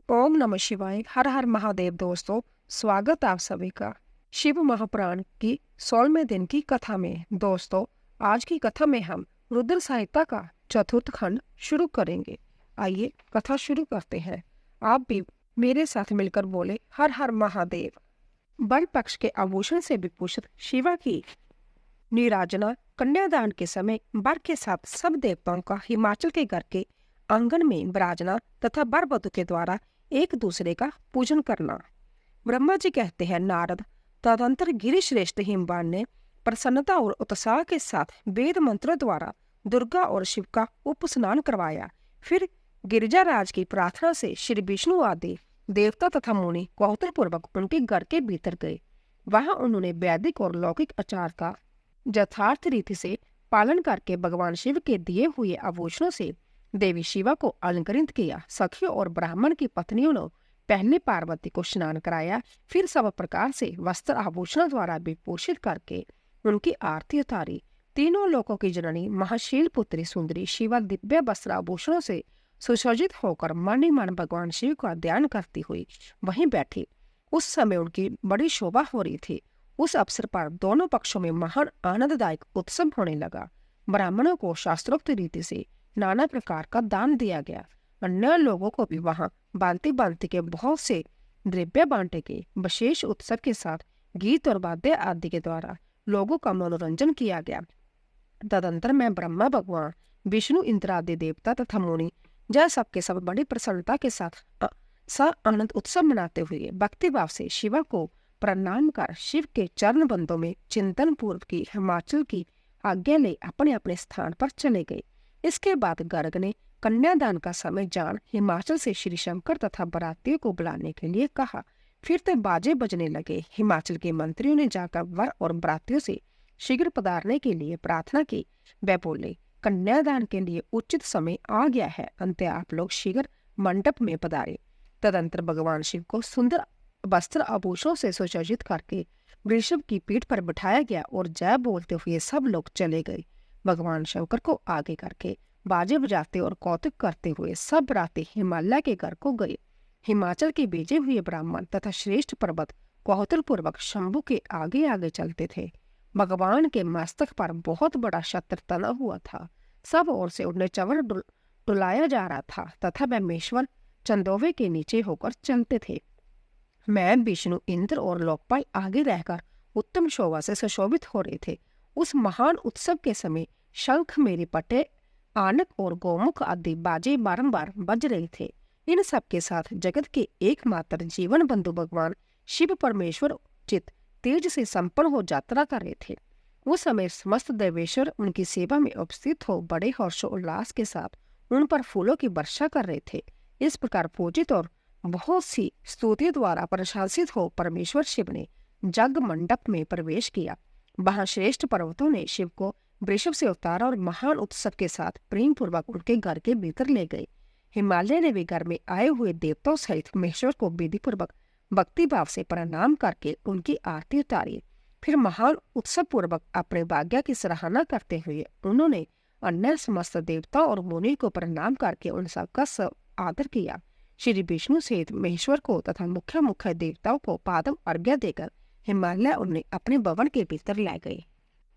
ओम नमः शिवाय। हर हर महादेव। दोस्तों, स्वागत आप सभी का शिव महापुराण की 16वें दिन की कथा में। दोस्तों, आज की कथा में हम रुद्र संहिता का चतुर्थ खंड शुरू करेंगे। आइए कथा शुरू करते हैं। आप भी मेरे साथ मिलकर बोले हर हर महादेव। बर पक्ष के आभूषण से विभूषित शिवा की नीराजना कन्यादान के समय वर के साथ सब देवताओं का हिमाचल के घर के आंगन में विराजना तथा वर वधु के द्वारा एक दूसरे का पूजन करना। ब्रह्मा जी कहते हैं, नारद तदंतर गिरिश्रेष्ठ हिमवान ने प्रसन्नता और उत्साह के साथ वेद मंत्र द्वारा दुर्गा और शिव का उपस्नान करवाया। फिर गिरिजाराज की प्रार्थना से श्री विष्णु आदि देवता तथा मुनि कौतूहल पूर्वक उनके घर के भीतर गए। वहां उन्होंने वैदिक और लौकिक आचार का यथार्थ रीति से पालन करके भगवान शिव के दिए हुए आभूषणों से देवी शिवा को अलंकृत किया। सखियों और ब्राह्मण की पत्नियों ने पहले पार्वती को स्नान कराया, फिर सब प्रकार से वस्त्र आभूषण द्वारा विभूषित करके उनकी आरती उतारी। तीनों लोकों की जननी महाशील पुत्री सुंदरी शिवा दिव्य वस्त्र आभूषणों से सुसज्जित होकर मन ही मन भगवान शिव का ध्यान करती हुई वहीं बैठी। उस समय उनकी बड़ी शोभा हो रही थी। उस अवसर पर दोनों पक्षों में महान आनंददायक उत्सव होने लगा। ब्राह्मणों को शास्त्रोक्त रीति से नाना प्रकार का दान दिया गया। अन्य लोगों को भी वहां भांति भांति के बहुत से द्रव्य बांटे गए। विशेष उत्सव के साथ गीत और वाद्य आदि के द्वारा लोगों का मनोरंजन किया गया। तदंतर में ब्रह्मा, भगवान विष्णु, इंद्र आदि देवता तथा मुनि जय सबके सब बड़ी प्रसन्नता के साथ आनंद उत्सव मनाते हुए भक्ति भाव से शिवा को प्रणाम कर शिव के चरण बंदों में चिंतन पूर्व की हिमाचल की आज्ञा ले अपने अपने स्थान पर चले गए। इसके बाद गर्ग ने कन्यादान का समय जान हिमाचल से श्री शंकर तथा बरातियों को बुलाने के लिए कहा। फिर तो बाजे बजने लगे। हिमाचल के मंत्रियों ने जाकर वर और बरातियों से शीघ्र पधारने के लिए प्रार्थना की। वे बोले, कन्यादान के लिए उचित समय आ गया है, अंत आप लोग शीघ्र मंडप में पधारे। तदंतर भगवान शिव को सुंदर वस्त्र आभूषणों से सुसज्जित करके वृषभ की पीठ पर बिठाया गया और जय बोलते हुए सब लोग चले गए। भगवान शंकर को आगे करके बाजे बजाते और कौतुक करते हुए सब बराती हिमालय के घर को गए। हिमाचल के भेजे हुए ब्राह्मण तथा श्रेष्ठ पर्वत कौतूहल पूर्वक शंभु के आगे आगे चलते थे। भगवान के मस्तक पर बहुत बड़ा छत्र तना हुआ था। सब ओर से उन्हें चवर डुलाया जा रहा था तथा ब्रह्मेश्वर चंदोवे के नीचे होकर चलते थे। मैं, विष्णु, इंद्र और लोकपाल आगे रहकर उत्तम शोभा से सुशोभित हो रहे थे। उस महान उत्सव के समय शंख, मेरी पटे, आनक और गोमुख आदि बाजे बारंबार बज रहे थे। इन सब के साथ जगत के एकमात्र जीवन बंधु भगवान शिव परमेश्वर चित तेज से संपन्न हो यात्रा कर रहे थे। उस समय समस्त देवेश्वर उनकी सेवा में उपस्थित हो बड़े हर्षोल्लास के साथ उन पर फूलों की वर्षा कर रहे थे। इस प्रकार पूजित और बहुत सी स्तुति द्वारा प्रशंसित हो परमेश्वर शिव ने जग मंडप में प्रवेश किया। वहां श्रेष्ठ पर्वतों ने शिव को वृषभ से उतारा और महान उत्सव के साथ प्रेम पूर्वक उनके घर के भीतर ले गए। हिमालय ने भी घर में आए हुए देवताओं सहित महेश्वर को विधि पूर्वक भक्ति भाव से प्रणाम करके उनकी आरती उतारी। फिर महान उत्सव पूर्वक अपने भाग्य की सराहना करते हुए उन्होंने अन्य समस्त देवता और मुनि को प्रणाम करके उन सबका सब आदर किया। श्री विष्णु सहित महेश्वर को तथा मुख्य मुख्य देवताओं को पादम अर्घ्य देकर हिमालय उन्हें अपने भवन के भीतर ले गए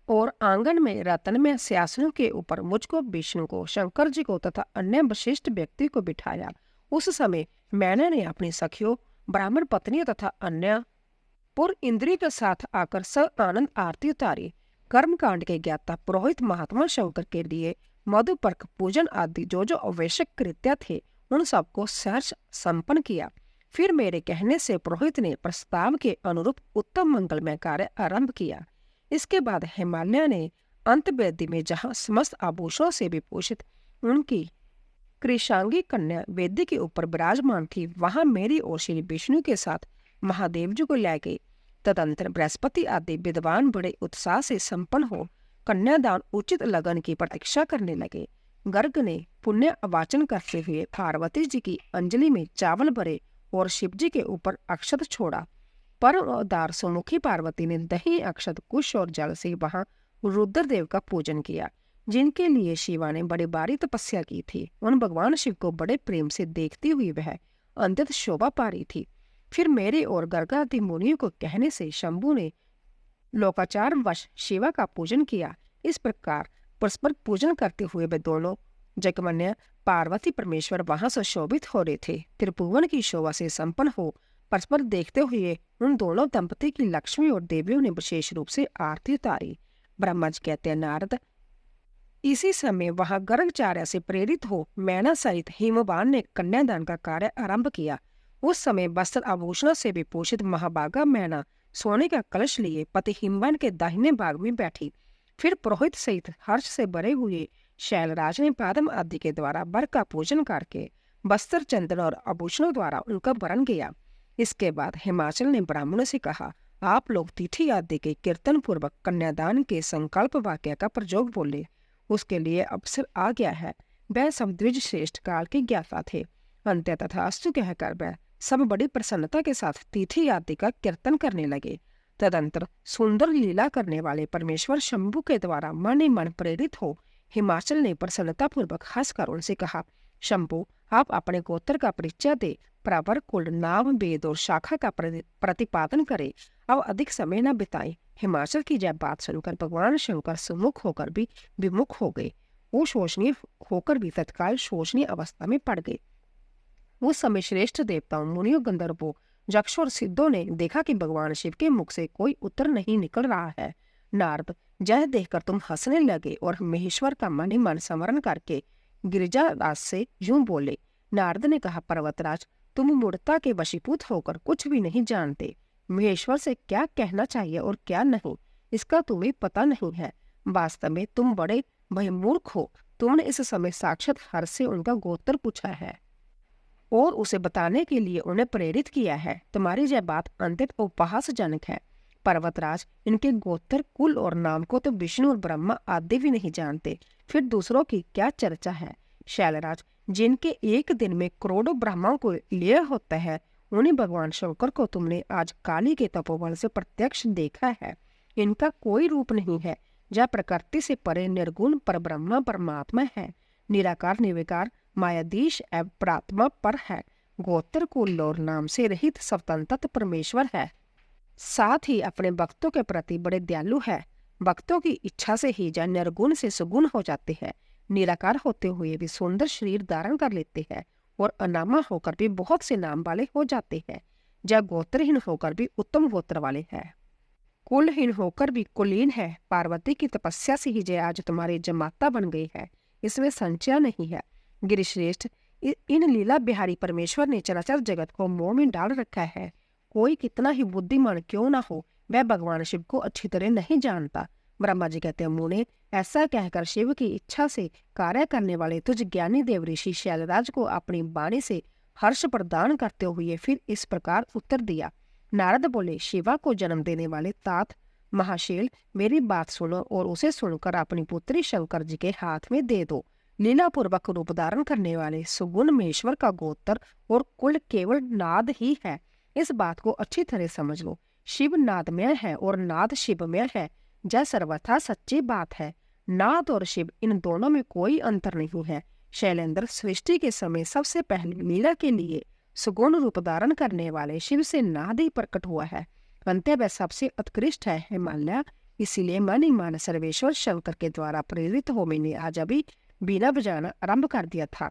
और आंगन में रत्नमय सिंहासनों के ऊपर मुझको, विष्णु को, शंकर जी को तथा अन्य विशिष्ट व्यक्ति को बिठाया। उस समय मैंने ने अपनी सखियों, ब्राह्मण पत्नियों तथा अन्य पुर इंद्रिय के साथ आकर सब आनंद आरती उतारी। कर्मकांड के ज्ञाता पुरोहित महात्मा शंकर के लिए मधुपर्क पूजन आदि जो जो आवश्यक कृत्य थे उन सबको सहर्ष संपन्न किया। फिर मेरे कहने से पुरोहित ने प्रस्ताव के अनुरूप उत्तम मंगलमय कार्य आरंभ किया। इसके बाद हिमालय ने अंत वेदी में जहां समस्त आभूषणों से विभूषित उनकी कृशांगी कन्या वेदी के ऊपर विराजमान थी, वहां मेरी और श्री विष्णु के साथ महादेव जी को ले गए। तदंतर बृहस्पति आदि विद्वान बड़े उत्साह से संपन्न हो कन्यादान उचित लगन की प्रतीक्षा करने लगे। गर्ग ने पुण्य अवाचन करते हुए पार्वती जी की अंजलि में चावल भरे और शिव जी के ऊपर अक्षत छोड़ा। परम उदार सुमुखी पार्वती ने दही, अक्षत, कुश और जल से वहां रुद्रदेव का पूजन किया, जिनके लिए शिवा ने बड़ी बारी तपस्या की थी। उन भगवान शिव को बड़े प्रेम से देखती हुई वह अत्यंत शोभा पा रही थी। फिर मेरे और गर्गादि मुनियों को कहने से शंभु ने लोकाचार वश शिवा का पूजन किया। इस प्रकार परस्पर पूजन करते हुए वे दोनों जगमन्य पार्वती परमेश्वर वहां से शोभित हो रहे थे। त्रिभुवन की शोभा से संपन्न हो परस्पर देखते हुए उन दोनों दंपति की लक्ष्मी और देवियों ने विशेष रूप से आरती उतारी। ब्रह्मा जी कहते हैं, नारद, इसी समय वहां गर्गचार्य से प्रेरित हो मैना सहित हिमवान ने कन्यादान का कार्य आरंभ किया। उस समय वस्त्र आभूषणों से विभूषित महाभागा मैना सोने का कलश लिए पति हिमवान के दाहिने भाग में बैठी। फिर पुरोहित सहित हर्ष से भरे हुए शैलराज ने पादम आदि के द्वारा वर का पूजन करके वस्त्र, चंदन और आभूषणों द्वारा उनका वरण किया। इसके बाद हिमाचल ने ब्राह्मणों से कहा, आप लोग तिथि आदि के कीर्तन पूर्वक कन्यादान के संकल्प वाक्य का प्रयोग बोले। उसके लिए अवसर आ गया है। वह सब द्विज श्रेष्ठ काल के ज्ञाता थे। अंत्य तथास्तु कहकर वह सब बड़ी प्रसन्नता के साथ तिथि आदि का कीर्तन करने लगे। तदंतर सुंदर लीला करने वाले परमेश्वर शंभु के द्वारा मन ही मन प्रेरित हो हिमाचल ने प्रसन्नता पूर्वक हंसकर उनसे कहा, शंभु, आप अपने गोत्र का परिचय दे, प्रवर, कुल, नाम, वेद और शाखा का प्रतिपादन करे। अब अधिक समय न बिताएं। हिमाचल की जब बात सुनकर भगवान शंकर सुमुख होकर भी विमुख हो गए। वो शोचनीय होकर भी तत्काल शोचनीय अवस्था में पड़ गए। उस समय श्रेष्ठ देवताओं, मुनियों, गंधर्वों, यक्षों और सिद्धों ने देखा कि भगवान शिव के मुख से कोई उत्तर नहीं निकल रहा है। नारद, यह देखकर तुम हंसने लगे और महेश्वर का मन ही मन स्मरण करके गिरिजाराज से यूं बोले। नारद ने कहा, पर्वतराज, तुम मूर्खता के वशीभूत होकर कुछ भी नहीं जानते। महेश्वर से क्या कहना चाहिए और क्या नहीं, इसका तुम्हें पता नहीं है। वास्तव में तुम बड़े भयमूर्ख हो। तुमने इस समय साक्षात हर से उनका गोत्र पूछा है और उसे बताने के लिए उन्हें प्रेरित किया है। तुम्हारी यह बात अत्यंत उपहासजनक है। पर्वतराज, इनके गोत्र, कुल और नाम को तो विष्णु और ब्रह्मा आदि भी नहीं जानते, फिर दूसरों की क्या चर्चा है। शैलराज, जिनके एक दिन में करोड़ों ब्रह्माओं को लिए होता है, उन्हीं भगवान शंकर को तुमने आज काली के तपोबल से प्रत्यक्ष देखा है। इनका कोई रूप नहीं है। यह प्रकृति से परे निर्गुण पर ब्रह्मा परमात्मा है। निराकार, निर्विकार, मायाधीश एवं प्रात्मा पर है। गोत्र, कुल और नाम से रहित स्वतंत्र परमेश्वर है। साथ ही अपने भक्तों के प्रति बड़े दयालु है। भक्तों की इच्छा से ही यह निर्गुण से सुगुण हो जाते हैं। निराकार होते हुए भी सुंदर शरीर धारण कर लेते हैं और अनामा होकर भी बहुत से नाम वाले हो जाते हैं। यह गोत्रहीन होकर भी उत्तम गोत्र वाले हैं। कुलहीन होकर भी कुलीन है। पार्वती की तपस्या से ही जय आज तुम्हारी जमाता बन गई है, इसमें संशय नहीं है। गिरिश्रेष्ठ, इन लीला बिहारी परमेश्वर ने चराचर जगत को मोह में डाल रखा है। कोई कितना ही बुद्धिमान क्यों ना हो, वह भगवान शिव को अच्छी तरह नहीं जानता। ब्रह्मा जी कहते हैं, मुने, ऐसा कहकर शिव की इच्छा से कार्य करने वाले तुझ ज्ञानी देव ऋषि शैलराज को अपनी वाणी से हर्ष प्रदान करते हुए फिर इस प्रकार उत्तर दिया। नारद बोले, शिवा को जन्म देने वाले तात महाशैल, मेरी बात सुनो और उसे सुनकर अपनी पुत्री शंकर जी के हाथ में दे दो। लीला पूर्वक रूप धारण करने वाले सुगुण महेश्वर का गोत्र और कुल केवल नाद ही है। इस बात को अच्छी तरह समझ लो। शिव नादमय है और नाद शिवमय है। यह सर्वथा सच्ची बात है। नाद और शिव, इन दोनों में कोई अंतर नहीं है। शैलेंद्र, सृष्टि के समय सबसे पहले लीला के लिए सुगुण रूप धारण करने वाले शिव से नाद ही प्रकट हुआ है। अंत्य वह सबसे उत्कृष्ट है। हिमालय, इसीलिए मन ही मन सर्वेश्वर शंकर के द्वारा प्रेरित हो मैंने आज अभी बीना बजाना आरंभ कर दिया था।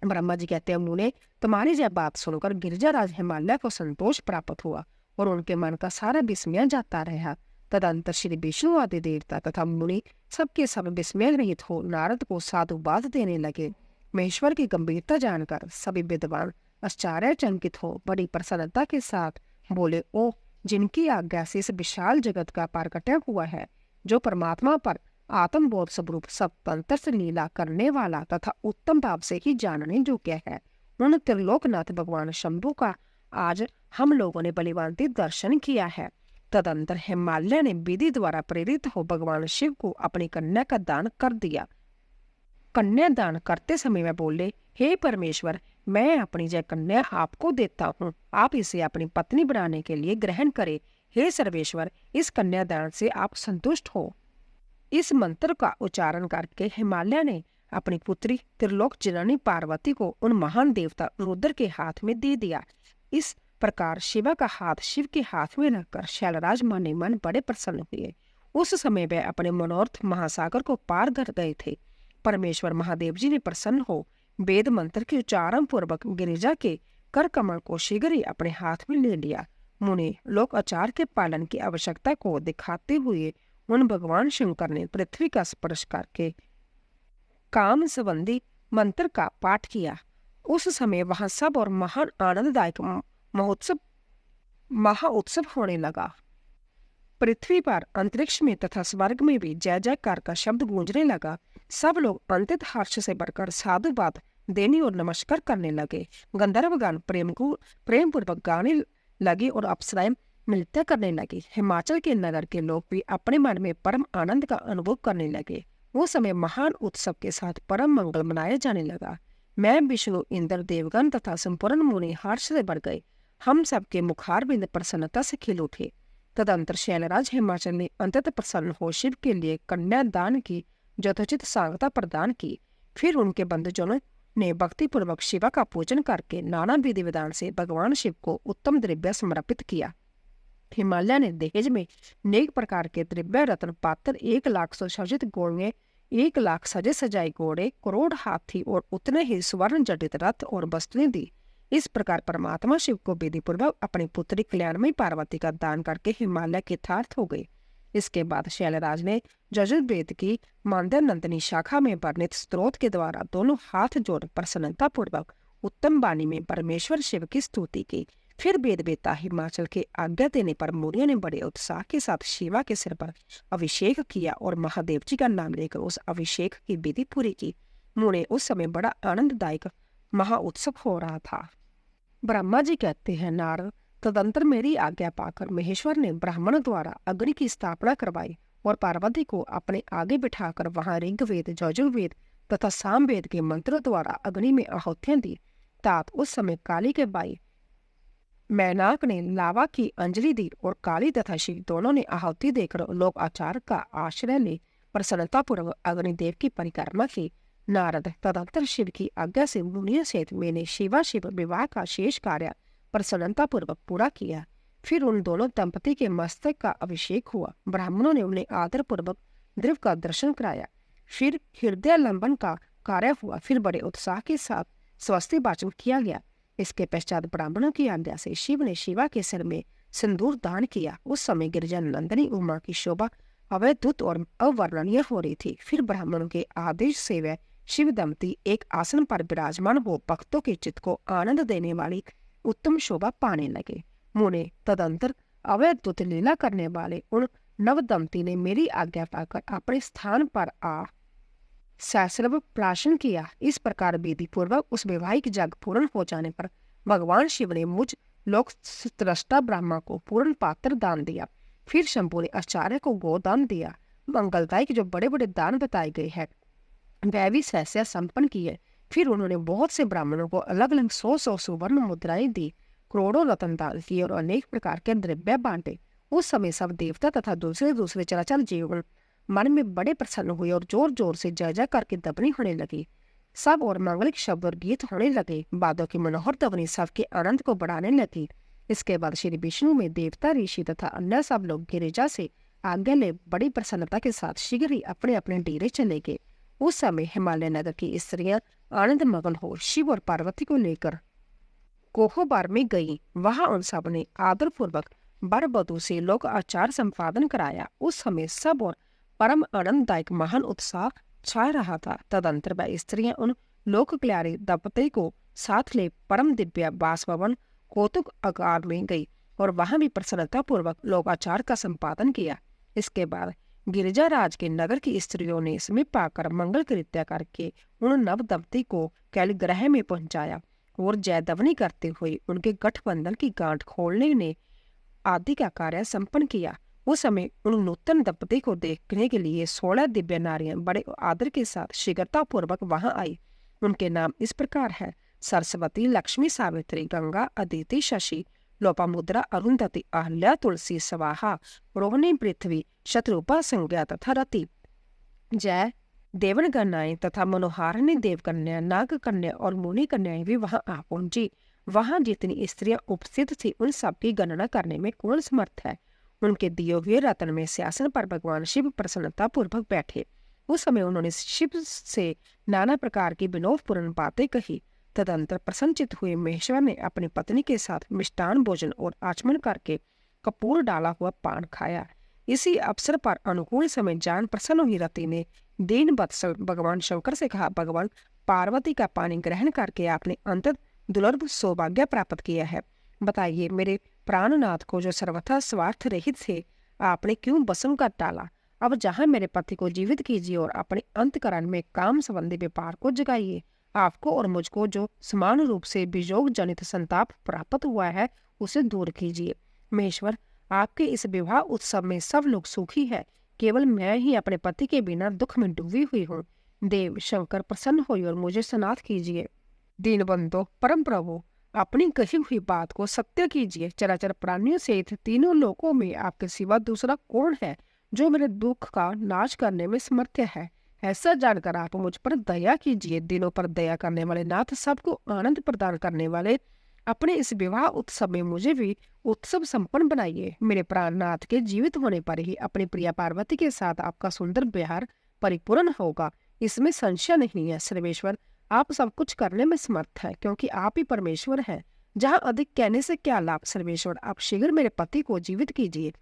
ब्रह्मा जी कहते हैं, मुने, तुम्हारी यह बात सुनकर गिरिजाराज हिमालय को संतोष प्राप्त हुआ और उनके मन का सारा विस्मय जाता रहा। तदंतर श्री विष्णु आदि देवता तथा मुनि सबके सब विस्मय रहित हो नारद को साधुवाद देने लगे। महेश्वर की गंभीरता जानकर सभी विद्वान आश्चर्यचकित हो बड़ी प्रसन्नता के साथ बोले, ओ, जिनकी आज्ञा से इस विशाल जगत का प्रकटय हुआ है, जो परमात्मा पर आत्मबोध स्वरूप स्वतंत्र से लीला करने वाला तथा उत्तम भाव से ही जानने योग्य है, उन त्रिलोकनाथ भगवान शंभु का आज हम लोगों ने बलिवांति दर्शन किया है। तदंतर हिमालय ने विधि द्वारा प्रेरित हो भगवान शिव को अपनी कन्या का दान कर दिया। कन्या दान करते समय में बोले, हे परमेश्वर, मैं अपनी जय कन्या आपको देता हूँ, आप इसे अपनी पत्नी बनाने के लिए ग्रहण करें। हे सर्वेश्वर, इस कन्यादान से आप संतुष्ट हो। इस मंत्र का उच्चारण करके हिमालय ने अपनी पुत्री त्रिलोक जननी पार्वती को उन महान देवता रुद्र के हाथ में दे दिया। इस प्रकार शिवा का हाथ शिव के हाथ में रखकर शैलराज मन ही मन बड़े प्रसन्न हुए। उस समय वे अपने मनोरथ महासागर को पार कर गए थे। परमेश्वर महादेव जी ने प्रसन्न हो वेद मंत्र के उच्चारण पूर्वक गिरिजा के कर कमल को शीघ्र ही अपने हाथ में ले लिया। मुनि लोक आचार के पालन की आवश्यकता को दिखाते हुए उन भगवान शंकर ने पृथ्वी का स्पर्श करके काम संबंधी मंत्र का पाठ किया। उस समय वहां सब और महान आनंददायक महाउत्सव होने लगा। पृथ्वी पर, अंतरिक्ष में तथा स्वर्ग में भी जय जयकार का शब्द गूंजने लगा। सब लोग अंतित हर्ष से बढ़कर साधुवाद देने और नमस्कार करने लगे। गंधर्वगण प्रेम पूर्वक गाने लगे और अप्सराएं नृत्य करने लगी। हिमाचल के नगर के लोग भी अपने मन में परम आनंद का अनुभव करने लगे। वो समय महान उत्सव के साथ परम मंगल मनाया जाने लगा। मैं, विष्णु, इंद्र, देवगण तथा संपूर्ण मुनि हर्ष से बढ़ गए। हम सबके मुखारबिंद प्रसन्नता से खिल उठे। तदंतर शैलराज हिमाचल ने अंततः प्रसन्न हो शिव के लिए कन्यादान की यथोचित सांगता प्रदान की। फिर उनके बंधुजनों ने भक्ति पूर्वक शिवा का पूजन करके नाना विधि विधान से भगवान शिव को उत्तम द्रव्य समर्पित किया। हिमालय ने दहेज में अनेक प्रकार के द्रव्य, रत्न पात्र, 1 लाख सुसज्जित घोड़े, 1 लाख सजे सजाए घोड़े, करोड़ हाथी और उतने ही स्वर्ण जटित रथ और वस्तुएं दी। इस प्रकार परमात्मा शिव को विधि पूर्वक अपनी पुत्री कल्याणमयी पार्वती का दान करके हिमालय के यथार्थ हो गए। इसके बाद शैलराज ने यजुर्वेद की मांद्य नंदिनी शाखा में वर्णित स्त्रोत के द्वारा दोनों हाथ जोड़ प्रसन्नता पूर्वक उत्तम वाणी में परमेश्वर शिव की स्तुति की। फिर वेदवेता हिमाचल के आज्ञा देने पर मुनियों ने बड़े उत्साह के साथ शिवा के सिर पर अभिषेक किया और महादेव जी का नाम लेकर उस अभिषेक की विधि पूरी की। मुने उस समय बड़ा आनंददायक महाउत्सव हो रहा था। ब्रह्मा जी कहते हैं, नारद, तदंतर मेरी आज्ञा पाकर महेश्वर ने ब्राह्मणों द्वारा अग्नि की स्थापना करवाई और पार्वती को अपने आगे बिठाकर वहां ऋग्वेद, यजुर्वेद तथा सामवेद के मंत्रों द्वारा अग्नि में आहुतियां दी। तात उस समय काली के भाई मैनाक ने लावा की अंजलि दी और काली तथा शिव दोनों ने आहुति देकर लोक आचार का आश्रय ले प्रसन्नता पूर्वक अग्निदेव की परिक्रमा की। नारद, तदंतर शिव की आज्ञा से मुनियों सहित मैंने शिवा शिव विवाह का शेष कार्य प्रसन्नता पूर्वक पूरा किया। फिर उन दोनों दंपति के मस्तक का अभिषेक हुआ। ब्राह्मणों ने उन्हें आदर पूर्वक द्रव्य का दर्शन कराया। फिर हृदय लंबन का कार्य हुआ। फिर बड़े उत्साह के साथ स्वस्ति वाचन किया गया। इसके पश्चात ब्राह्मणों की आज्ञा से शिव ने शिवा के सिर में सिंदूर दान किया। उस समय गिरिजा नंदिनी उमा की शोभा अवैधुत और अवर्णनीय हो रही थी। फिर ब्राह्मणों के आदेश से वह शिव दंपति एक आसन पर विराजमान हो भक्तों के चित्त को आनंद देने वाली उत्तम शोभा पाने लगे। मुने तदंतर अवैधुत लीला करने वाले उन नव दंपति ने मेरी आज्ञा पाकर अपने स्थान पर आ सैसर्व प्राशन किया। इस प्रकार विधि पूर्वक उस वैवाहिक यज्ञ पूर्ण हो जाने पर भगवान शिव ने मुझ लोक स्रष्टा ब्रह्मा को पूर्ण पात्र दान दिया। फिर शंभु ने आचार्य को गोदान दिया। मंगलदायक जो बड़े बड़े दान बताए गए हैं वह भी सहसा संपन्न किए। फिर उन्होंने बहुत से ब्राह्मणों को अलग अलग 100 सुवर्ण मुद्राएं दी, करोड़ों रत्न दान किए और अनेक प्रकार के द्रव्य बांटे। उस समय सब देवता तथा दूसरे चराचर जीव मन में बड़े प्रसन्न हुए और जोर जोर से जय जय करके दबनी होने लगी। सब और मांगलिक शब्द और गीत होने लगे। बादों की मनोहर दबनी सबके आनंद को बढ़ाने लगी। इसके बाद श्री विष्णु में देवता, ऋषि तथा अन्य सब लोग गिरिजा से आज्ञा ले बड़ी प्रसन्नता के साथ शीघ्र ही अपने अपने डेरे चले गए। उस समय हिमालय नगर की स्त्रियां आनंद मगन हो शिव और पार्वती को लेकर कोहोबार में गई। वहां उन सब ने आदर पूर्वक वर वधू से लोक आचार संपादन कराया। उस समय सब और परम आनंददायक महान उत्साह छा रहा था। तदंतर वह स्त्रियां उन लोक कल्याणी दंपति को साथ ले परम दिव्य बासभवन कौतुक आकार में गई और वहां भी प्रसन्नता पूर्वक लोकाचार का संपादन किया। इसके बाद गिरिजा राज के नगर की स्त्रियों ने समीप पाकर मंगल कृत्य करके उन नव दंपति को कैलग्रह में पहुंचाया और जयदवनी करते हुए उनके गठबंधन की गांठ खोलने ने आदि का कार्य संपन्न किया। उस समय उन नूतन दंपति को देखने के लिए 16 दिव्य नारियां बड़े आदर के साथ शीघ्रता पूर्वक वहां आई। उनके नाम इस प्रकार है: सरस्वती, लक्ष्मी, सावित्री, गंगा, अदिति, शशि, लोपामुद्रा, अरुंधति, अहल्या, तुलसी, स्वाहा, रोहिणी, पृथ्वी, शत्रुपा, संज्ञा तथा रति। जय देवन कन्याएं तथा मनोहारिणी देव कन्या, नाग कन्या और मुनि कन्याएं भी वहां आ पहुंची। वहां जितनी स्त्रियां उपस्थित थी उन सब की गणना करने में कौन समर्थ है। उनके दिए हुए रत्न में सिंहासन पर भगवान शिव प्रसन्नता पूर्वक बैठे। उस समय उन्होंने शिव से नाना प्रकार की विनोदपूर्ण बातें कही। तदंतर प्रसन्नचित हुए महेश्वर ने अपनी पत्नी के साथ मिष्टान भोजन और आचमन करके कपूर डाला हुआ पान खाया। इसी अवसर पर अनुकूल समय जान प्रसन्न हुई रति ने दीन वत्सल भगवान शंकर से कहा, भगवान पार्वती का पानी ग्रहण करके आपने अंतत दुर्लभ सौभाग्य प्राप्त किया है। बताइए, मेरे प्राणनाथ को जो सर्वथा स्वार्थ रहित थे, आपने क्यों भस्म कर डाला। अब जहां मेरे पति को जीवित कीजिए और अपने अंतकरण में काम संबंधी व्यापार को जगाइए। आपको और मुझको जो समान रूप से वियोग जनित संताप प्राप्त हुआ है उसे दूर कीजिए। महेश्वर, आपके इस विवाह उत्सव में सब लोग सुखी है, केवल मैं ही अपने पति के बिना दुख में डूबी हुई हूँ। देव शंकर प्रसन्न हुई और मुझे स्नात कीजिए। दीनबंधो परम प्रभु, अपनी कही हुई बात को सत्य कीजिए। चराचर प्राणियों सहित तीनों लोकों में आपके सिवा दूसरा कौन है जो मेरे दुख का नाश करने में समर्थ है। ऐसा जानकर आप मुझ पर दया कीजिए। दिलों पर दया करने वाले नाथ, सबको आनंद प्रदान करने वाले, अपने इस विवाह उत्सव में मुझे भी उत्सव संपन्न बनाइए। मेरे प्राणनाथ के जीवित होने पर ही अपनी प्रिया पार्वती के साथ आपका सुंदर व्यवहार परिपूर्ण होगा, इसमें संशय नहीं है। सर्वेश्वर, आप सब कुछ करने में समर्थ है, क्योंकि आप ही परमेश्वर हैं। जहाँ अधिक कहने से क्या लाभ। सर्वेश्वर, आप शीघ्र मेरे पति को जीवित कीजिए।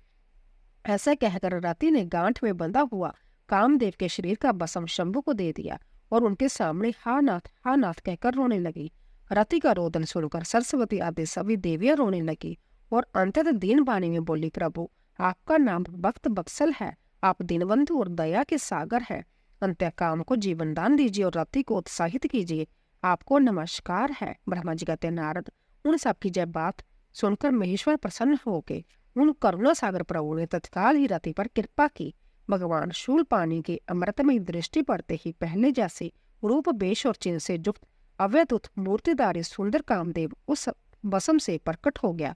ऐसा कहकर रति ने गांठ में बंधा हुआ कामदेव के शरीर का भस्म शंभु को दे दिया और उनके सामने हा नाथ कहकर रोने लगी। रति का रोदन सुनकर सरस्वती आदि सभी देवियां रोने लगी और अंततः दीन वाणी में बोली, प्रभु, आपका नाम भक्त बत्सल है, आप दीनबंधु और दया के सागर हैं। अंत्यकाम को जीवन दान दीजिए और रति को उत्साहित कीजिए। आपको नमस्कार है। ब्रह्मा जी कहते, नारद, उन सबकी जय बात सुनकर महेश्वर प्रसन्न हो गए। उन करुणा सागर प्रभु ने तत्काल ही रति पर कृपा की। भगवान शूल पानी की अमृतमय दृष्टि पड़ते ही पहले जैसे रूप बेश और चिन्ह से युक्त अव्यतुत मूर्तिधारी सुंदर कामदेव उस भस्म से प्रकट हो गया।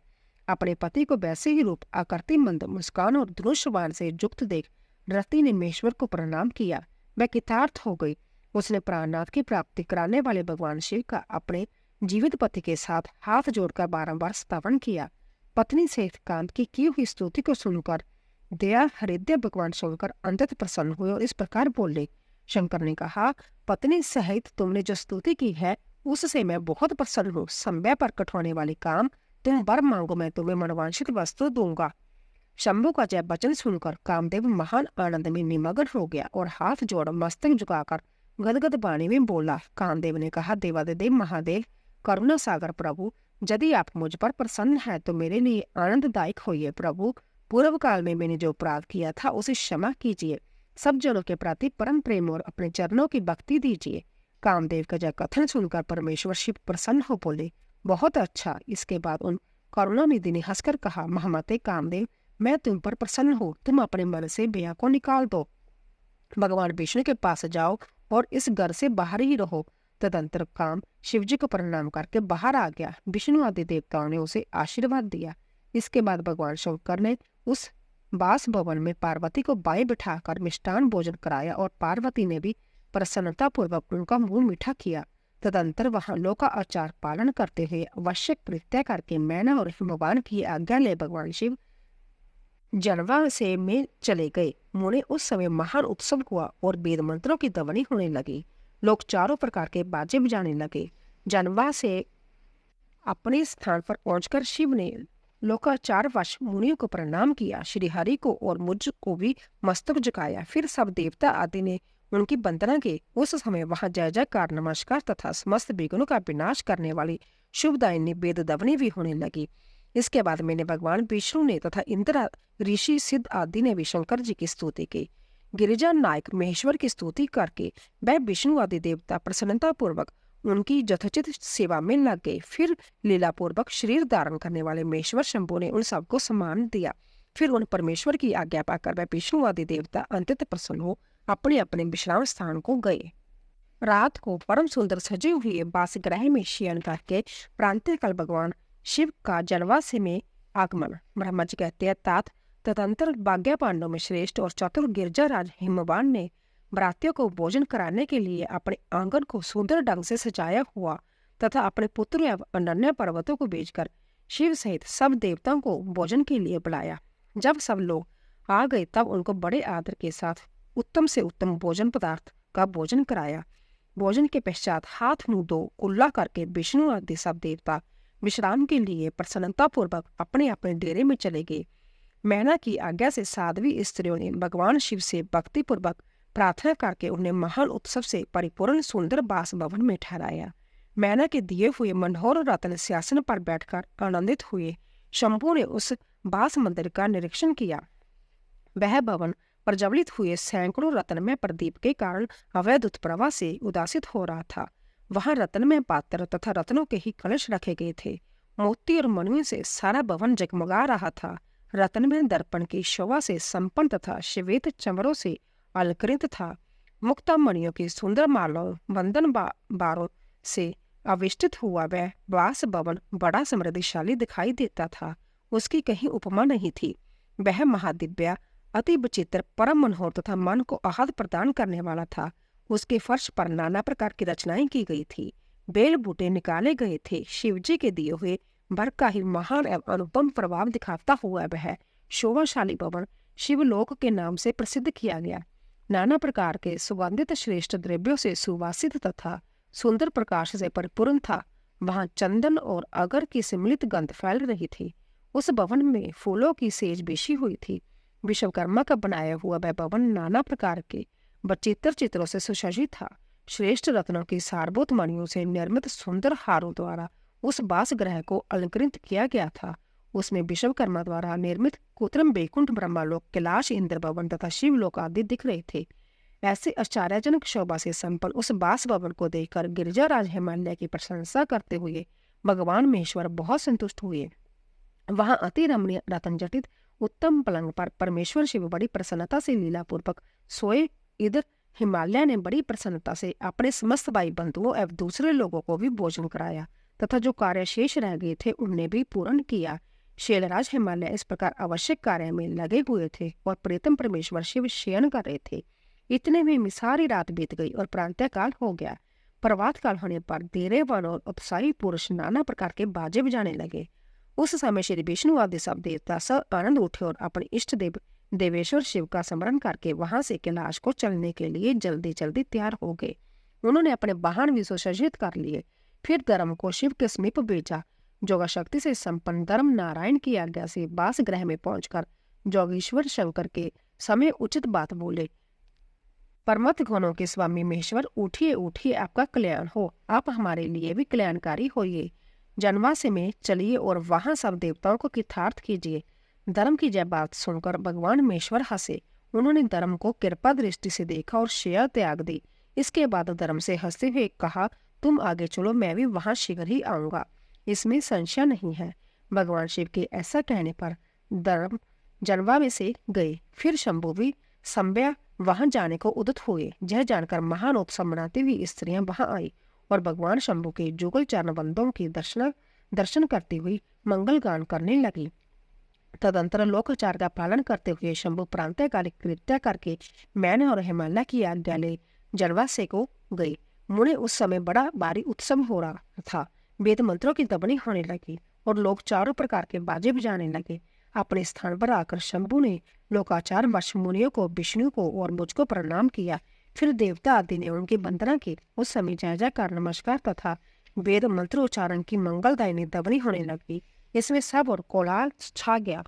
अपने पति को वैसे ही रूप, आकृति, मंद मुस्कान और धनुष्यबाण से युक्त देख रति ने महेश्वर को प्रणाम किया। वह कृतार्थ हो गई। उसने प्राणनाथ की प्राप्ति कराने वाले भगवान शिव का अपने जीवित पति के साथ हाथ जोड़कर बारंबार स्तवन किया। पत्नी सहित कांत की हुई स्तुति को सुनकर दया हृदय भगवान शंकर अंतत प्रसन्न हुए और इस प्रकार बोले। शंकर ने कहा, पत्नी सहित तुमने जो स्तुति की है उससे मैं बहुत प्रसन्न हूँ। समय प्रकट होने वाली काम, तुम वर मांगो, मैं तुम्हें मनवांछित वस्तु दूंगा। शंभु का जय वचन सुनकर कामदेव महान आनंद में निमग्न हो गया और हाथ जोड़ मस्तक झुकाकर गदगद वाणी में बोला। कामदेव ने कहा, देवादिदेव महादेव, करुणा सागर प्रभु, यदि आप मुझ पर प्रसन्न है तो मेरे लिए आनंददायक होइए। प्रभु, पूर्व काल में मैंने जो अपराध किया था उसे क्षमा कीजिए। सब जनों के प्रति परम प्रेम और अपने चरणों की भक्ति दीजिए। कामदेव का जय कथन सुनकर परमेश्वर शिव प्रसन्न हो बोले, बहुत अच्छा। इसके बाद उन करुणानिधि ने हंसकर कहा, महामते कामदेव, मैं तुम पर प्रसन्न हूँ, तुम अपने मन से भैया को निकाल दो। भगवान विष्णु के पास जाओ और इस घर से बाहर ही रहो। तदंतर काम शिवजी को प्रणाम करके बाहर आ गया। विष्णु आदि देवताओं ने उसे आशीर्वाद दिया। इसके बाद भगवान शंकर ने उस बास भवन में पार्वती को बाएं बिठाकर मिष्टान भोजन कराया और पार्वती ने भी प्रसन्नता पूर्वक उनका मुंह मीठा किया। तदंतर वहां लोका आचार पालन करते हुए आवश्यक परित्याग करके मैना और हिमवान की आज्ञा ले भगवान शिव जनवा से में चले गए। मुने उस समय महान उत्सव हुआ और वेद मंत्रों की ध्वनि होने लगी। लोग चारों प्रकार के बाजे बजाने लगे। जनवा से अपने स्थान पर पहुंचकर शिव ने लोकाचारवश मुनियों को प्रणाम किया। श्री हरि को और मुझ को भी मस्तक झुकाया। फिर सब देवता आदि ने उनकी वंदना की। उस समय वहां जय जयकार, नमस्कार तथा समस्त विघ्नों का विनाश करने वाली शुभदायिनी वेद ध्वनि भी होने लगी। इसके बाद मैंने भगवान विष्णु ने तथा इंद्र, ऋषि, सिद्ध आदि ने भी शंकर जी की स्तुति की। गिरिजा नायक महेश्वर की स्तुति करके वह विष्णु आदि देवता प्रसन्नता पूर्वक उनकी यथोचित सेवा में लग गए। फिर लीला पूर्वक शरीर धारण करने वाले महेश्वर शंभु ने उन सबको सम्मान दिया। फिर उन परमेश्वर की आज्ञा पाकर वह विष्णु आदि देवता अंत्यत प्रसन्न हो अपने अपने विश्राम स्थान को गए। रात को परम सुंदर सजे हुए बासगृह में शयन करके प्रांतःकाल भगवान शिव का जनवासे में आगमन। ब्रह्मा जी कहते हैं, तात तदंतर भाग्य पांडव में श्रेष्ठ और चतुर गिरजाराज हिमवान ने बरातियों को भोजन कराने के लिए अपने आंगन को सुंदर ढंग से सजाया हुआ तथा अपने पुत्र एवं अनन्य पर्वतों को भेजकर शिव सहित सब देवताओं को भोजन के लिए बुलाया। जब सब लोग आ गए तब उनको बड़े आदर के साथ उत्तम से उत्तम भोजन पदार्थ का भोजन कराया। भोजन के पश्चात हाथ मुंह धो कुल्ला करके विष्णु आदि सब देवता विश्राम के लिए प्रसन्नता पूर्वक अपने अपने डेरे में चले गए। मैना की आज्ञा से साध्वी स्त्रियों ने भगवान शिव से भक्ति पूर्वक प्रार्थना करके उन्हें महान उत्सव से परिपूर्ण सुंदर बास भवन में ठहराया। मैना के दिए हुए मनोहर रत्न सिंहासन पर बैठकर आनंदित हुए। शंभू ने उस बास मंदिर का निरीक्षण किया। वह भवन प्रज्वलित हुए सैकड़ों रत्नमय प्रदीप के कारण अवैध उत्प्रवाह से उदासित हो रहा था। वहां रत्नमय पात्र तथा रत्नों के ही कलश रखे गए थे। मोती और मणियों से सारा भवन जगमगा रहा था। रत्नमय दर्पण की शोभा से संपन्न तथा श्वेत चमरों से अलंकृत था। मुक्ता मणियों की सुंदर मालाओं बंधन बारों से आविष्टित हुआ वह वास भवन बड़ा समृद्धिशाली दिखाई देता था। उसकी कहीं उपमा नहीं थी। वह महादिव्य अति विचित्र परम मनोहर तथा मन को आहत प्रदान करने वाला था। उसके फर्श पर नाना प्रकार की रचनाएं की गई थी। बेल बूटे निकाले गए थे। शिवजी के दिए हुए वर का ही महान एवं अनुपम प्रभाव दिखाता हुआ वह शोभाशाली भवन शिवलोक के नाम से प्रसिद्ध किया गया। नाना प्रकार के सुगंधित श्रेष्ठ द्रव्यों से सुवासित तथा सुंदर प्रकाश से परिपूर्ण था। वहां चंदन और अगर की सम्मिलित गंध फैल रही थी। उस भवन में फूलों की सेज बिछी हुई थी। विश्वकर्मा का बनाया हुआ वह भवन नाना प्रकार के बचित्र चित्रों से सुसज्जित था। श्रेष्ठ रत्नों की सारभूत मणियों से निर्मित सुंदर हारों द्वारा उस बास ग्रह को अलंकृत किया गया था। उसमें विश्वकर्मा द्वारा निर्मित कृत्रिम बैकुंठ ब्रह्मलोक, कैलाश, इंद्र भवन तथा शिवलोक आदि दिख रहे थे। ऐसे आश्चर्यजनक शोभा से संपन्न उस बास भवन को देखकर गिरिजाराज हिमालय की प्रशंसा करते हुए भगवान महेश्वर बहुत संतुष्ट हुए। वहां अति रमणीय रतन जटित उत्तम पलंग पर परमेश्वर शिव बड़ी प्रसन्नता से लीलापूर्वक सोए। इधर हिमालय ने बड़ी प्रसन्नता से अपने समस्त भाई बंधुओं एवं दूसरे लोगों को भी भोजन कराया तथा जो कार्य शेष रह गए थे उन्हें भी पूर्ण किया। शैलराज हिमालय इस प्रकार आवश्यक कार्य में लगे हुए थे और प्रीतम परमेश्वर शिव शयन कर रहे थे। इतने में सारी रात बीत गई और प्रातः काल हो गया। प्रभात काल होने पर धीरेवन और उत्साही पुरुष नाना प्रकार के बाजे बजाने लगे। उस समय श्री विष्णु आदि सब देवता सब आनंद उठे और अपने इष्ट देव देवेश्वर शिव का स्मरण करके वहां से कैलाश को चलने के लिए जल्दी जल्दी तैयार हो गए। उन्होंने अपने वाहन भी सुसज्जित कर लिए। फिर धर्म को शिव के समीप भेजा। जोगा शक्ति से संपन्न धर्म नारायण की आज्ञा से बास ग्रह में पहुंचकर जोगेश्वर शंकर के समय उचित बात बोले। परमत गुणों के स्वामी महेश्वर, उठिए उठिए, आपका कल्याण हो। आप हमारे लिए भी कल्याणकारी होइए। जनवासे में चलिए और वहां सब देवताओं को कृतार्थ कीजिए। धर्म की जय बात सुनकर भगवान महेश्वर हंसे। उन्होंने धर्म को कृपा दृष्टि से देखा और शया त्याग दी। इसके बाद धर्म से हंसते हुए कहा, तुम आगे चलो, मैं भी वहां शीघ्र ही आऊंगा, इसमें संशय नहीं है। भगवान शिव के ऐसा कहने पर धर्म जनवा में से गए। फिर शंभु भी संभ्या वहां जाने को उद्यत हुए। यह जानकर महान उत्सव मनाती हुई स्त्रियां वहां आई और भगवान शंभु के जुगल चरण बंदों के दर्शन करती हुई मंगल गान करने लगी। तदंतर लोकाचार का पालन करते हुए शंभु प्रांतःकालिक कृत्य करके मैंने और हिमालय की आज्ञा ले जनवासे को गई। मुझे उस समय बड़ा भारी उत्सव हो रहा था। वेद मंत्रों की दबनी होने लगी और लोग चारों प्रकार के बाजे बजाने लगे। अपने स्थान पर आकर शंभु ने लोकाचार वश मुनियों को, विष्णु को और मुझको प्रणाम किया। फिर देवता आदि ने उनकी वंदना की। उस समय जय जयकार, नमस्कार तथा वेद मंत्रोच्चारण की मंगलदायिनी दबनी होने लगी। इसमें सब और कोलाहल छा गया।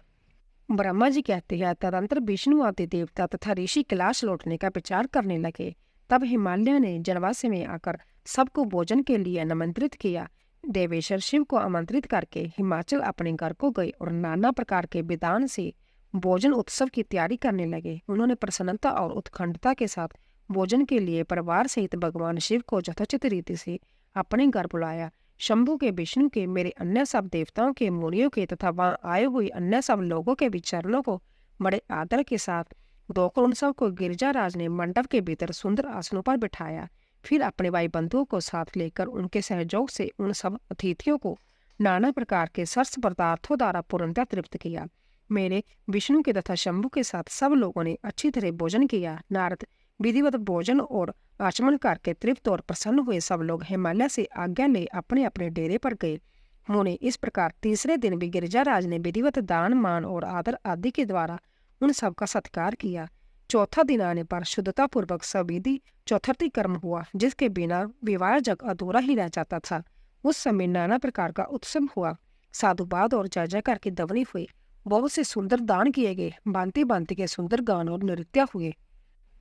ब्रह्मा जी कहते हैं, तदंतर विष्णु आदि देवता तथा ऋषि कैलाश लौटने का विचार करने लगे। तब हिमालय ने जनवासे में आकर सबको भोजन के लिए आमंत्रित किया। देवेश्वर शिव को आमंत्रित करके हिमाचल अपने घर को गए और नाना प्रकार के विधान से भोजन उत्सव की तैयारी करने लगे। उन्होंने प्रसन्नता और उत्कंठता के साथ भोजन के लिए परिवार सहित भगवान शिव को यथोचित रीति से अपने घर बुलाया। शंभु के, विष्णु के, मेरे अन्य सब देवताओं के, मुनियों के तथा वहां आए हुए अन्य सब लोगों के भी चरणों को बड़े आदर के साथ धोकर उन सब को गिरिजाराज ने मंडप के भीतर सुंदर आसनों पर बिठाया। फिर अपने भाई बंधुओं को साथ लेकर उनके सहयोग से उन सब अतिथियों को नाना प्रकार के सरस पदार्थों द्वारा पूर्णतः तृप्त किया। मेरे, विष्णु के तथा शंभु के साथ सब लोगों ने अच्छी तरह भोजन किया। नारद विधिवत भोजन और आचमन करके तृप्त और प्रसन्न हुए सब लोग हिमालय से आज्ञा ले अपने अपने डेरे पर गए। मुने इस प्रकार तीसरे दिन भी गिरिजाराज ने विधिवत दान मान और आदर आदि के द्वारा उन सब का सत्कार किया। चौथा दिन आने पर शुद्धता पूर्वक सविधि चौथर्ती कर्म हुआ, जिसके बिना विवाह जग अधूरा ही रह जाता था। उस समय नाना प्रकार का उत्सव हुआ, साधुवाद और जय जयकार की दवनी हुई, बहुत से सुंदर दान किए गए, भांति भांति के सुंदर गान और नृत्य हुए।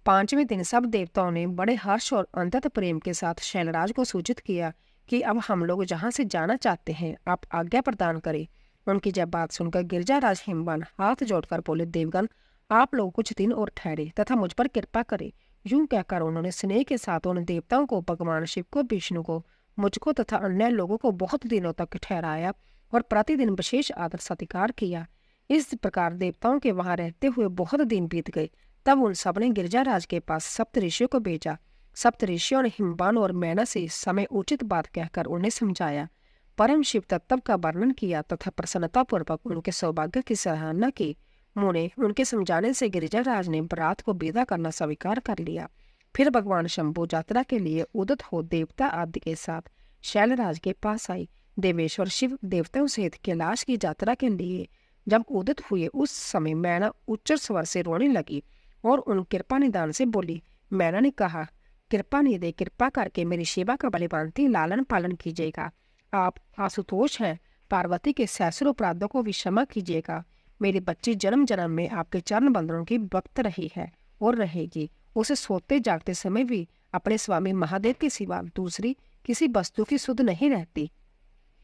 पांचवें दिन सब देवताओं ने बड़े हर्ष और अंतत प्रेम के साथ शैलराज को सूचित किया कि अब हम लोग जहाँ से जाना चाहते हैं आप आज्ञा प्रदान करें। उनकी जब बात सुनकर गिरिजाराज हिमवान हाथ जोड़कर बोले, देवगण आप लोग कुछ दिन और ठहरे तथा मुझ पर कृपा करें। यूं कहकर उन्होंने स्नेह के साथ उन देवताओं को, भगवान शिव को, विष्णु को, मुझको तथा अन्य लोगों को बहुत दिनों तक ठहराया और प्रतिदिन विशेष आदर सत्कार किया। इस प्रकार देवताओं के वहां रहते हुए बहुत दिन बीत गए। तब उन सब ने गिरिजाराज के पास सप्तऋषियों को भेजा। सप्तऋषियों ने हिमवान और मैना से समय उचित बात कहकर उन्हें समझाया, परम शिव तत्व का वर्णन किया तथा प्रसन्नता पूर्वक उनके सौभाग्य की सराहना की। मुने उनके समझाने से गिरिजाराज ने बरात को विदा करना स्वीकार कर लिया। फिर भगवान शंभु यात्रा के लिए उदित हो देवता आदि के साथ शैलराज के पास आई। देवेश्वर शिव देवताओं सहित कैलाश की यात्रा के लिए जब उदित हुए उस समय मैना उच्च स्वर से रोने लगी और उन कृपा निदान से बोली। मैना ने कहा, कृपा निधे कृपा करके मेरी सेवा का बलिभांति लालन पालन कीजिएगा। आप आशुतोष हैं, पार्वती के सैकड़ों अपराधों को भी क्षमा कीजिएगा। मेरी बच्ची जन्म जन्म में आपके चरण बंदरों की भक्त रही है और रहेगी। उसे सोते जागते समय भी अपने स्वामी महादेव के सिवा दूसरी किसी वस्तु की सुध नहीं रहती।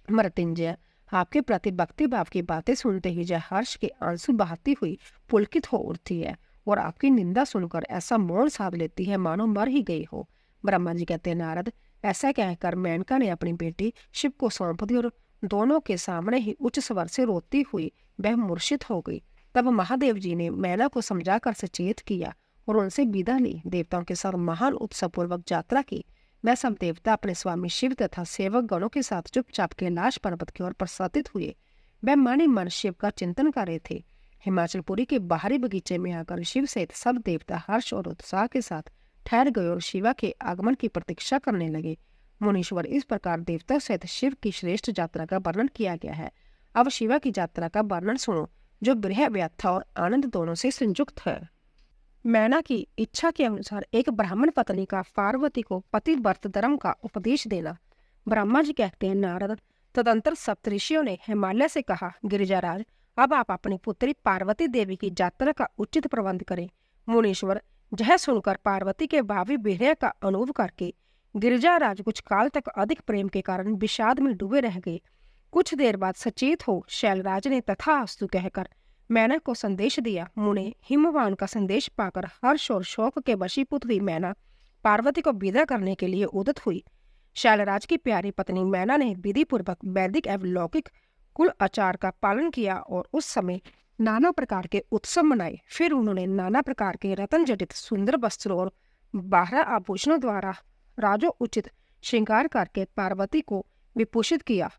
मृत्युंजय आपके प्रति भक्ति भाव की बातें सुनते ही जय हर्ष के आंसू बहाती हुई पुलकित हो उठती है और आपकी निंदा सुनकर ऐसा मौन साध लेती है मानो मर ही गई हो। ब्रह्मा जी कहते हैं, नारद ऐसा कहकर मेनका ने अपनी बेटी शिव को सौंप दी और दोनों के सामने ही उच्च स्वर से रोती हुई वह मूर्छित हो गई। तब महादेव जी ने मैना को समझाकर सचेत किया और उनसे विदा ली। देवताओं के साथ महान उत्सव पूर्वक यात्रा की। वह सब देवता अपने स्वामी शिव तथा सेवक गणों के साथ चुपचाप कैलाश पर्वत की ओर प्रसादित हुए। वह मन ही मन शिव का चिंतन कर रहे थे। हिमाचलपुरी के बाहरी बगीचे में आकर शिव सहित सब देवता हर्ष और उत्साह के साथ ठहर गए और शिवा के आगमन की प्रतीक्षा करने लगे। मुनीश्वर इस प्रकार देवता सहित शिव की श्रेष्ठ यात्रा का वर्णन किया गया है। अब शिवा की यात्रा का वर्णन सुनो, जो विरह व्यथा और आनंद दोनों से संयुक्त है। मैना की इच्छा के अनुसार एक ब्राह्मण पत्नी का पार्वती को पतिव्रत धर्म का उपदेश देना। ब्रह्मा जी कहते हैं, नारद तदंतर सप्तऋषियों ने हिमालय से कहा, गिरिजाराज अब आप अपनी पुत्री पार्वती देवी की यात्रा का उचित प्रबंध करें। मुनीश्वर यह सुनकर पार्वती के भावी विरह का अनुभव करके गिरिजाराज कुछ काल तक अधिक प्रेम के कारण विषाद में डूबे रह गए। कुछ देर बाद सचेत हो शैलराज ने तथास्तु कहकर मैना को संदेश दिया। मुने हिमवान का संदेश पाकर हर्ष और शोक के वशीभूत हुई मैना पार्वती को विदा करने के लिए उदित हुई। शैलराज की प्यारी पत्नी मैना ने विधि पूर्वक वैदिक एवं लौकिक कुल आचार का पालन किया और उस समय नाना प्रकार के उत्सव मनाए। फिर उन्होंने नाना प्रकार के रत्न जटित सुंदर वस्त्रों और 12 आभूषणों द्वारा राजो उचित श्रृंगार करके पार्वती को विभूषित किया।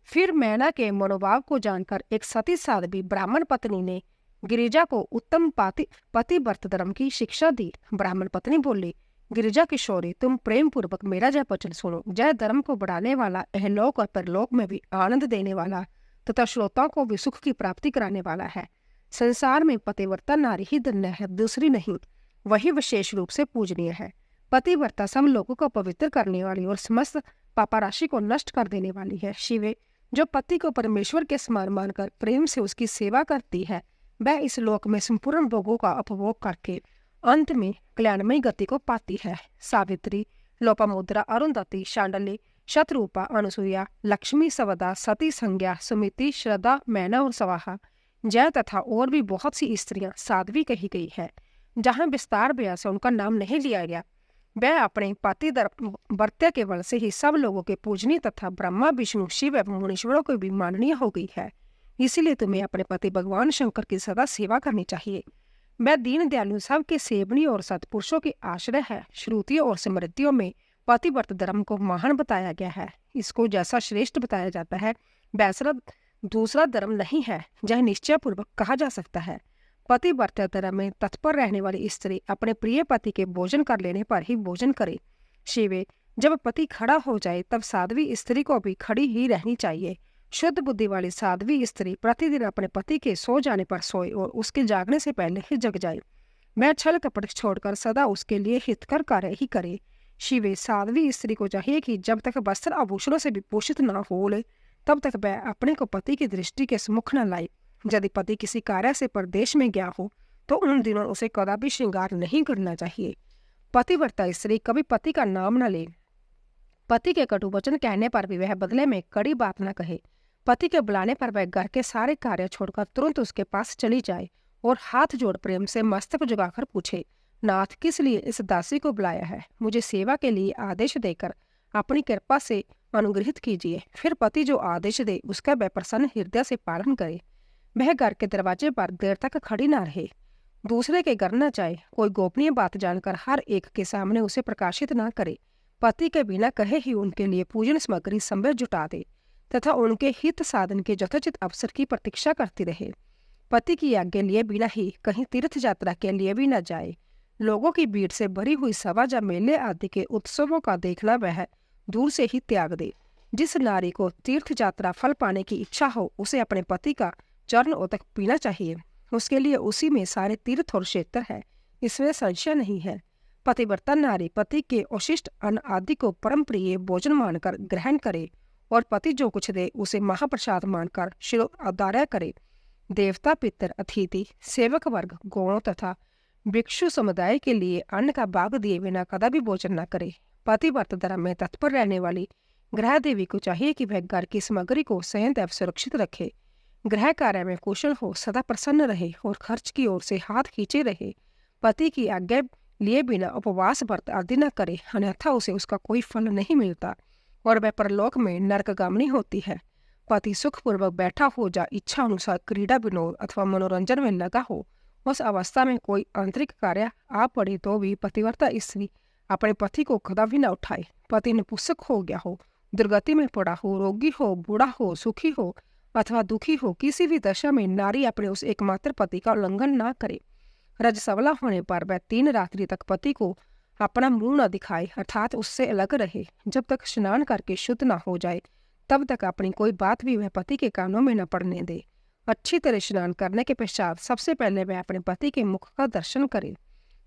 फिर मैना के मनोभाव को जानकर एक सती साध्वी ब्राह्मण पत्नी ने गिरिजा को उत्तम पतिव्रत धर्म की शिक्षा दी। ब्राह्मण पत्नी बोली, गिरिजा किशोरी तुम प्रेम पूर्वक मेरा जय वचन सुनो। जय धर्म को बढ़ाने वाला, इहलोक और परलोक में भी आनंद देने वाला तथा श्रोताओं को भी सुख की प्राप्ति कराने वाला है। संसार में पतिव्रता नारी ही धन्य है, दूसरी नहीं। वही विशेष रूप से पूजनीय है। पतिव्रता सब लोगों को पवित्र करने वाली और समस्त पापाराशि को नष्ट कर देने वाली है। शिवे जो पति को परमेश्वर के समान मानकर प्रेम से उसकी सेवा करती है, वह इस लोक में संपूर्ण भोगों का उपभोग करके अंत में कल्याणमयी गति को पाती है। सावित्री, लोपामुद्रा, अरुंधति, शांडल्य, शतरूपा, अनुसुईया, लक्ष्मी, सवदा, सती, संज्ञा, सुमिति, श्रद्धा, मैना और स्वाहा, जय तथा और भी बहुत सी स्त्रियां साध्वी कही गई है। जहाँ विस्तार व्यास से उनका नाम नहीं लिया गया, वह अपने पति वर्त्य के बल से ही सब लोगों के पूजनीय तथा ब्रह्मा, विष्णु, शिव एवं मुनीश्वरों को भी माननीय हो गई है। इसीलिए तुम्हें अपने पति भगवान शंकर की सदा सेवा करनी चाहिए। वह दीन दयालु सबके सेवनीय और सत्पुरुषों के आश्रय है। श्रुतियों और स्मृतियों में पतिव्रत धर्म को महान बताया गया है। इसको जैसा श्रेष्ठ बताया जाता है वैसा दूसरा धर्म नहीं है, यह निश्चय पूर्वक कहा जा सकता है। पतिव्रता में तत्पर रहने वाली स्त्री अपने प्रिय पति के भोजन कर लेने पर ही भोजन करे। शिवे, जब पति खड़ा हो जाए तब साध्वी स्त्री को भी खड़ी ही रहनी चाहिए। शुद्ध बुद्धि वाली साध्वी स्त्री प्रतिदिन अपने पति के सो जाने पर सोए और उसके जागने से पहले ही जग जाए। मैं छल कपट छोड़कर सदा उसके लिए हितकर कार्य ही करे। शिवे, साध्वी स्त्री को चाहिए कि जब तक वस्त्र आभूषणों से विभूषित न हो ले तब तक वह अपने को पति की दृष्टि के सम्मुख न लाए। यदि पति किसी कार्य से परदेश में गया हो तो उन दिनों उसे कदापि श्रृंगार नहीं करना चाहिए। पतिव्रता स्त्री कभी पति का नाम न ले। पति के कटु वचन कहने पर भी वह बदले में कड़ी बात न कहे। पति के बुलाने पर वह घर के सारे कार्य छोड़कर तुरंत उसके पास चली जाए और हाथ जोड़ प्रेम से मस्तक झुकाकर पूछे, नाथ, किस लिए इस दासी को बुलाया है? मुझे सेवा के लिए आदेश देकर अपनी कृपा से अनुग्रहित कीजिए। फिर पति जो आदेश दे उसका वह प्रसन्न हृदय से पालन करे। वह घर के दरवाजे पर देर तक खड़ी न रहे, दूसरे के घर न जाए, कोई गोपनीय बात जानकर हर एक के सामने उसे प्रकाशित न करे। पति के बिना कहे ही उनके लिए पूजन सामग्री संभव जुटा दे तथा उनके हित साधन के यथोचित अवसर की प्रतीक्षा करती रहे। पति की आज्ञा लिए बिना ही कहीं तीर्थ यात्रा के लिए भी न जाए। लोगों की भीड़ से भरी हुई सभा या मेले आदि के उत्सवों का देखना वह दूर से ही त्याग दे। जिस नारी को तीर्थ यात्रा फल पाने की इच्छा हो उसे अपने पति का चरण उदक पीना चाहिए। उसके लिए उसी में सारे तीर्थ और क्षेत्र है, इसमें संशय नहीं है। पतिव्रता नारी पति के अशिष्ट अन्न आदि को परम प्रिय भोजन मानकर ग्रहण करे और पति जो कुछ दे उसे महाप्रसाद मानकर शिरोधार्य करे। देवता, पितर, अतिथि, सेवक वर्ग, गौणों तथा भिक्षु समुदाय के लिए अन्न का भाग दिए बिना कदापि भोजन न करे। पतिव्रत धर्म में तत्पर रहने वाली गृह देवी को चाहिए कि वह घर की सामग्री को संयत एवं सुरक्षित रखे, गृह कार्य में कुशल हो, सदा प्रसन्न रहे और खर्च की ओर से हाथ खींचे रहे। पति की आज्ञा लिए बिना उपवास व्रत आदि न करे, अन्यथा उसे उसका कोई फल नहीं मिलता और वह परलोक में नरकगामिनी होती है। पति सुखपूर्वक बैठा हो या इच्छा अनुसार क्रीड़ा विनोद अथवा मनोरंजन में लगा हो, उस अवस्था में कोई आंतरिक कार्य आ पड़े तो भी पतिव्रता स्त्री अपने पति को कदापि न उठाए। पति नपुंसक हो गया हो, दुर्गति में पड़ा हो, रोगी हो, बूढ़ा हो, सुखी हो अथवा दुखी हो, किसी भी दशा में नारी अपने उस एकमात्र पति का उल्लंघन न करे। रजसवला होने पर वह 3 रात्रि तक पति को अपना मुंह न दिखाए, अर्थात उससे अलग रहे। जब तक स्नान करके शुद्ध न हो जाए तब तक अपनी कोई बात भी वह पति के कानों में न पड़ने दे। अच्छी तरह स्नान करने के पश्चात सबसे पहले वह अपने पति के मुख का दर्शन करे,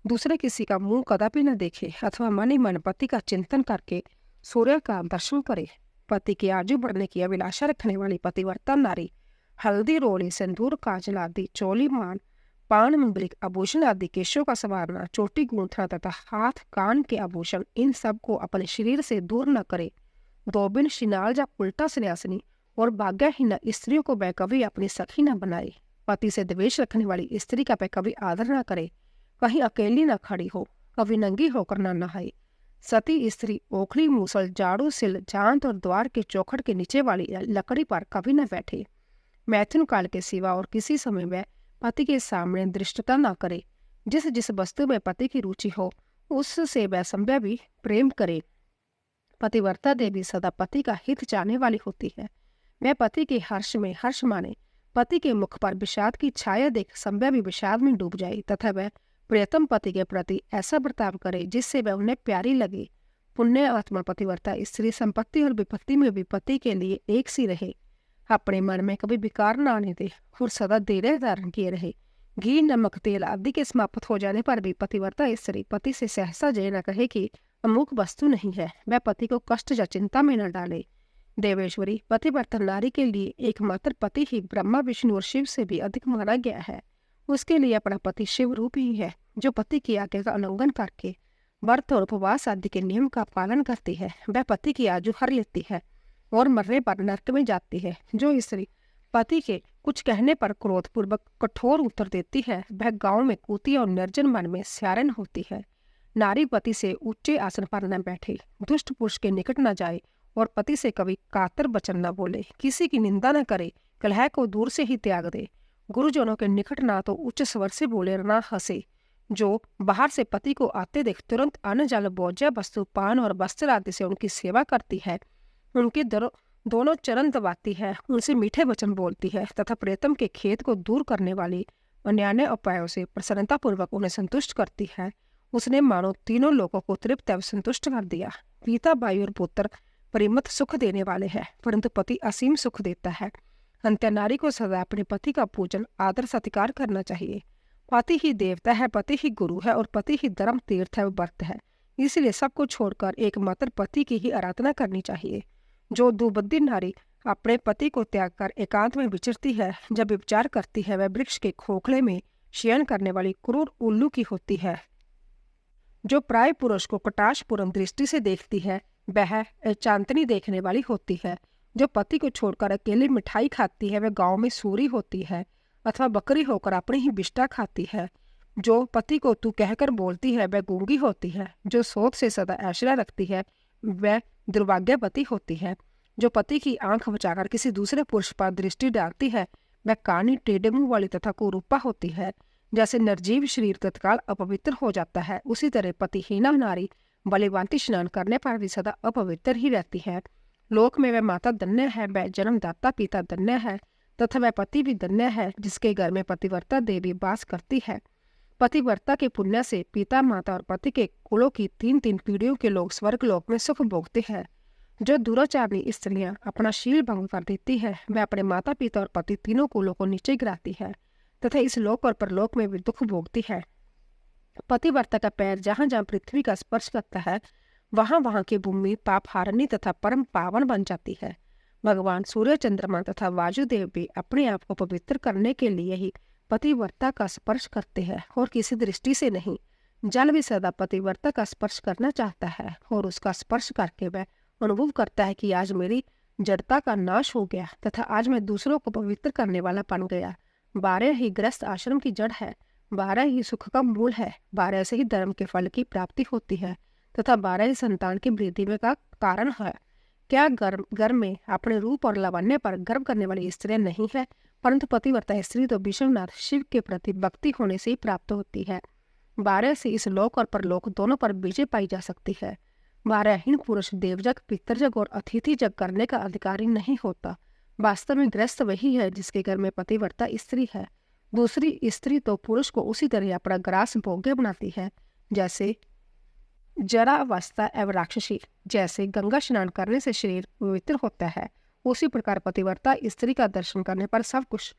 दूसरे किसी का मुंह कदापि न देखे अथवा मन ही मन पति का चिंतन करके सूर्य का दर्शन करे। पति की आयु बढ़ने की अभिलाषा रखने वाली पतिव्रता नारी हल्दी, रोली, सिंदूर, काजल आदि, चोली, मान, पान, मंगलिक आभूषण आदि, केशों का संवारना, चोटी गूंथना तथा हाथ कान के आभूषण, इन सब को अपने शरीर से दूर न करे। दोबिन, शिनाल या उल्टा सन्यासिनी और भाग्यहीन स्त्रियों को वह कभी अपनी सखी न बनाए। पति से द्वेष रखने वाली स्त्री का वह कभी आदर न करे, कहीं अकेली न खड़ी हो, कभी नंगी होकर न नहाए। सती स्त्री ओखली, मूसल, झाड़ू, सिल, जांत और द्वार के चौखट के नीचे वाली लकड़ी पर कभी न बैठे। मैथुन काल के सिवा और किसी समय वह पति के सामने दृष्टता न करे। जिस जिस वस्तु में पति की रुचि हो उससे वह संभव भी प्रेम करे। पतिव्रता देवी सदा पति का हित चाहने वाली होती है। वह पति के हर्ष में हर्ष माने, पति के मुख पर विषाद की छाया देख संभव भी विषाद में डूब जाए तथा वह प्रियतम पति के प्रति ऐसा बर्ताव करे जिससे वह उन्हें प्यारी लगे। पुण्य आत्मा पतिव्रता स्त्री संपत्ति और विपत्ति में भी पति के लिए एक सी रहे, अपने मन में कभी विकार न आने दे और सदा धैर्य धारण किए रहे। घी, नमक, तेल आदि के समाप्त हो जाने पर भी पतिव्रता स्त्री पति से सहसा जय न कहे कि अमुक वस्तु नहीं है, वह पति को कष्ट या चिंता में न डाले। देवेश्वरी पतिव्रता नारी के लिए एकमात्र पति ही ब्रह्मा, विष्णु और शिव से भी अधिक माना गया है। उसके लिए अपना पति शिव रूप ही है, जो पति की आज्ञा का उल्लंघन करके व्रत और उपवास आदि के नियम का पालन करती है। वह पति की आयु हर लेती है और मरने पर नरक में जाती है। जो स्त्री पति के कुछ कहने पर क्रोधपूर्वक कठोर उत्तर देती है वह गांव में कूती और निर्जन मन में स्यारन होती है। नारी पति से ऊंचे आसन पर न बैठे, दुष्ट पुरुष के निकट न जाए और पति से कभी कातर वचन न बोले, किसी की निंदा न करे, कलह को दूर से ही त्याग दे। गुरुजनों के निकट ना तो उच्च स्वर से बोले ना हंसे। जो बाहर से पति को आते देख तुरंत अन्न, जल, भोज्य वस्तु, पान और वस्त्र आदि से उनकी सेवा करती है, उनके दोनों चरण दबाती है, उनसे मीठे वचन बोलती है तथा प्रियतम के खेत को दूर करने वाली अन्यान्य उपायों से प्रसन्नतापूर्वक उन्हें संतुष्ट करती है, उसने मानो तीनों लोगों को तृप्त एवं संतुष्ट कर दिया। पिता, भाई और पुत्र परिमित सुख देने वाले हैं, परंतु पति असीम सुख देता है। अंत्य नारी को सदा अपने पति का पूजन, आदर, सत्कार करना चाहिए। पति ही देवता है, पति ही गुरु है और पति ही धर्म, तीर्थ है, व्रत है। इसलिए सबको छोड़कर एकमात्र पति की ही आराधना करनी चाहिए। जो दुबद्धी नारी अपने पति को त्याग कर एकांत में विचरती है, जब विचार करती है, वह वृक्ष के खोखले में शयन करने वाली क्रूर उल्लू की होती है। जो प्राय पुरुष को कटाक्षपूर्ण दृष्टि से देखती है, वह चांदनी देखने वाली होती है। जो पति को छोड़कर अकेली मिठाई खाती है, वह गांव में सूरी होती है अथवा बकरी होकर अपनी ही बिष्टा खाती है। जो पति को तू कहकर बोलती है, वह गूंगी होती है। जो सोच से सदा आश्रय रखती है, वह दुर्भाग्यवती होती है। जो पति की आंख बचाकर किसी दूसरे पुरुष पर दृष्टि डालती है, वह कानी, टेढ़े मुंह वाली तथा कुरूपा होती है। जैसे निर्जीव शरीर तत्काल अपवित्र हो जाता है, उसी तरह पतिहीना नारी बलिवांती स्नान करने पर भी सदा अपवित्र ही रहती है। लोक में वह माता धन्य है, वह जन्मदाता पिता धन्य है तथा वह पति भी धन्य है, जिसके घर में पतिव्रता देवी वास करती है। पतिव्रता के पुण्य से पिता, माता और पति के कुलों की 3-3 पीढ़ियों के लोग स्वर्ग लोक में सुख भोगते हैं। जो दुराचारणी स्त्रियां अपना शील भंग कर देती है, वह अपने माता पिता और पति तीनों कुलों को नीचे गिराती है तथा इस लोक और परलोक में भी दुख भोगती है। पतिव्रता का पैर जहां जहां पृथ्वी का स्पर्श करता है, वहां वहां की भूमि पाप हारनी तथा परम पावन बन जाती है। भगवान सूर्य, चंद्रमा तथा वायुदेव भी अपने आप को पवित्र करने के लिए ही पतिव्रता का स्पर्श करते हैं और किसी दृष्टि से नहीं। जल भी सदा पतिव्रता का स्पर्श करना चाहता है और उसका स्पर्श करके वह अनुभव करता है कि आज मेरी जड़ता का नाश हो गया तथा आज मैं दूसरों को पवित्र करने वाला बन गया। 12 ही गृहस्थ आश्रम की जड़ है, 12 ही सुख का मूल है, 12 से ही धर्म के फल की प्राप्ति होती है तथा 12 ही संतान की वृद्धि में का कारण है। क्या घर में अपने रूप और लावण्य पर गर्व करने वाली स्त्रियां नहीं है? परंतु पतिव्रता स्त्री तो विष्णुनाथ शिव के प्रति भक्ति होने से ही प्राप्त होती है। 12 से इस लोक और परलोक दोनों पर विजय पाई जा सकती है। 12हीन पुरुष देवजग, पितरजग और अतिथि जग करने का अधिकारी नहीं होता। वास्तव में गृहस्थ वही है जिसके घर में पतिव्रता स्त्री है। दूसरी स्त्री तो पुरुष को उसी तरह अपना ग्रास भोग्य बनाती है, जैसे जरा अवस्था एवं राक्षसी। जैसे गंगा स्नान करने से शरीर पवित्र होता है, उसी प्रकार पतिव्रता स्त्री का दर्शन करने पर सब कुछ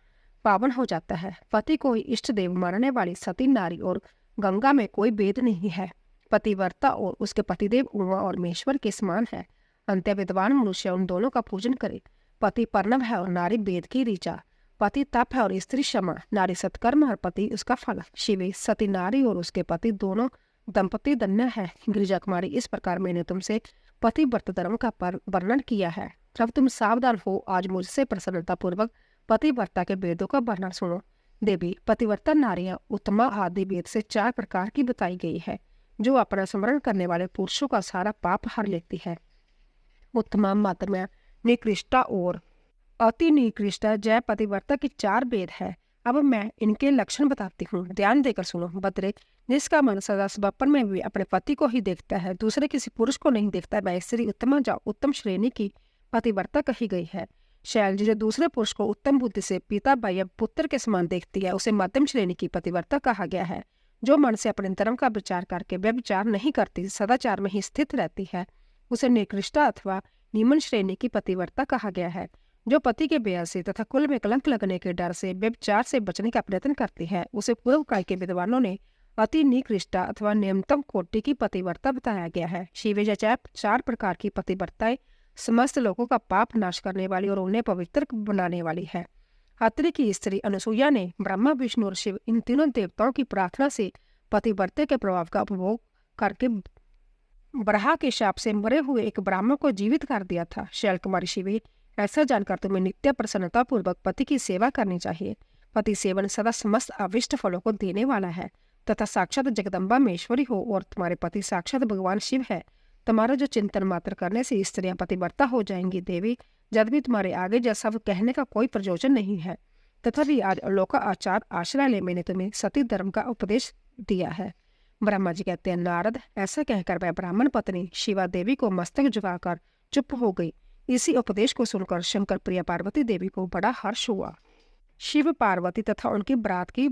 पावन हो जाता है। पति को ही इष्ट देव मानने वाली सती नारी और गंगा में कोई भेद नहीं है। पतिव्रता और उसके पतिदेव उमा और महेश्वर के समान है। अंत्य विद्वान मनुष्य उन दोनों का पूजन करे। पति पर्णव है और नारी वेद की ऋचा। पति तप है और स्त्री क्षमा, नारी सत्कर्म और पति उसका फल। शिवे सती नारी और उसके पति दोनों दंपति धन्य है। गिरिजा कुमारी, इस प्रकार मैंने तुमसे पतिव्रत धर्म का वर्णन किया है। अब तुम सावधान हो, आज मुझसे प्रसन्नता पूर्वक पतिव्रता के वेदों का वर्णन सुनो। देवी, पतिव्रता नारियां उत्तमा आदि वेद से 4 प्रकार की बताई गई है, जो अपना स्मरण करने वाले पुरुषों का सारा पाप हर लेती है। उत्तमा, मध्यमा, निकृष्टा और अति निकृष्टा जय पतिव्रता की 4 वेद है। अब मैं इनके लक्षण बताती हूँ, ध्यान देकर सुनो। बद्रे, जिसका मन सदा स्वप्न में भी अपने पति को ही देखता है, दूसरे किसी पुरुष को नहीं देखता, वह स्त्री उत्तमा या उत्तम श्रेणी की पतिव्रता कही गई है। शैलजी, जो दूसरे पुरुष को उत्तम बुद्धि से पिता, भाई या पुत्र के समान देखती है, उसे मध्यम श्रेणी की पतिव्रता कहा गया है। जो मन से अपने धर्म का विचार करके व्यभिचार नहीं करती, सदाचार में ही स्थित रहती है, उसे निकृष्टा अथवा निम्न श्रेणी की पतिव्रता कहा गया है। जो पति के व्यय से तथा कुल में कलंक लगने के डर से व्यभिचार से बचने का प्रयत्न करती है, उसे पूर्व काल के विद्वानों ने अति निकृष्टा अथवा न्यूनतम कोटि की पतिव्रता बताया गया है। शिवेजाचार 4 प्रकार की पतिव्रताएं समस्त लोगों का पाप नाश करने वाली और उन्हें पवित्र बनाने वाली है। अत्रि की स्त्री अनुसुईया ने ब्रह्मा, विष्णु और शिव इन तीनों देवताओं की प्रार्थना से पतिव्रता के प्रभाव का उपभोग करके बरहा के शाप से मरे हुए एक ब्राह्मण को जीवित कर दिया था। शैल कुमारी शिवे, ऐसा जानकर तुम्हें नित्य प्रसन्नता पूर्वक पति की सेवा करनी चाहिए। पति सेवन सदा समस्त अविष्ट फलों को देने वाला है तथा साक्षात जगदम्बा महेश्वरी हो और तुम्हारे पति साक्षात भगवान शिव है। तुम्हारा जो चिंतन मात्र करने से स्त्रियां पतिव्रता हो जाएंगी। देवी, जब भी तुम्हारे आगे यह सब कहने का कोई प्रयोजन नहीं है, तथा भी आज अलोका आचार आश्रय ले मैंने तुम्हें सती धर्म का उपदेश दिया है। ब्रह्मा जी कहते हैं, नारद, ऐसा कहकर वह ब्राह्मण पत्नी शिवा देवी को मस्तक झुकाकर चुप हो गई। इसी उपदेश को सुनकर शंकर प्रिया पार्वती देवी को बड़ा हर्ष हुआ। शिव, पार्वती तथा उनकी बरात की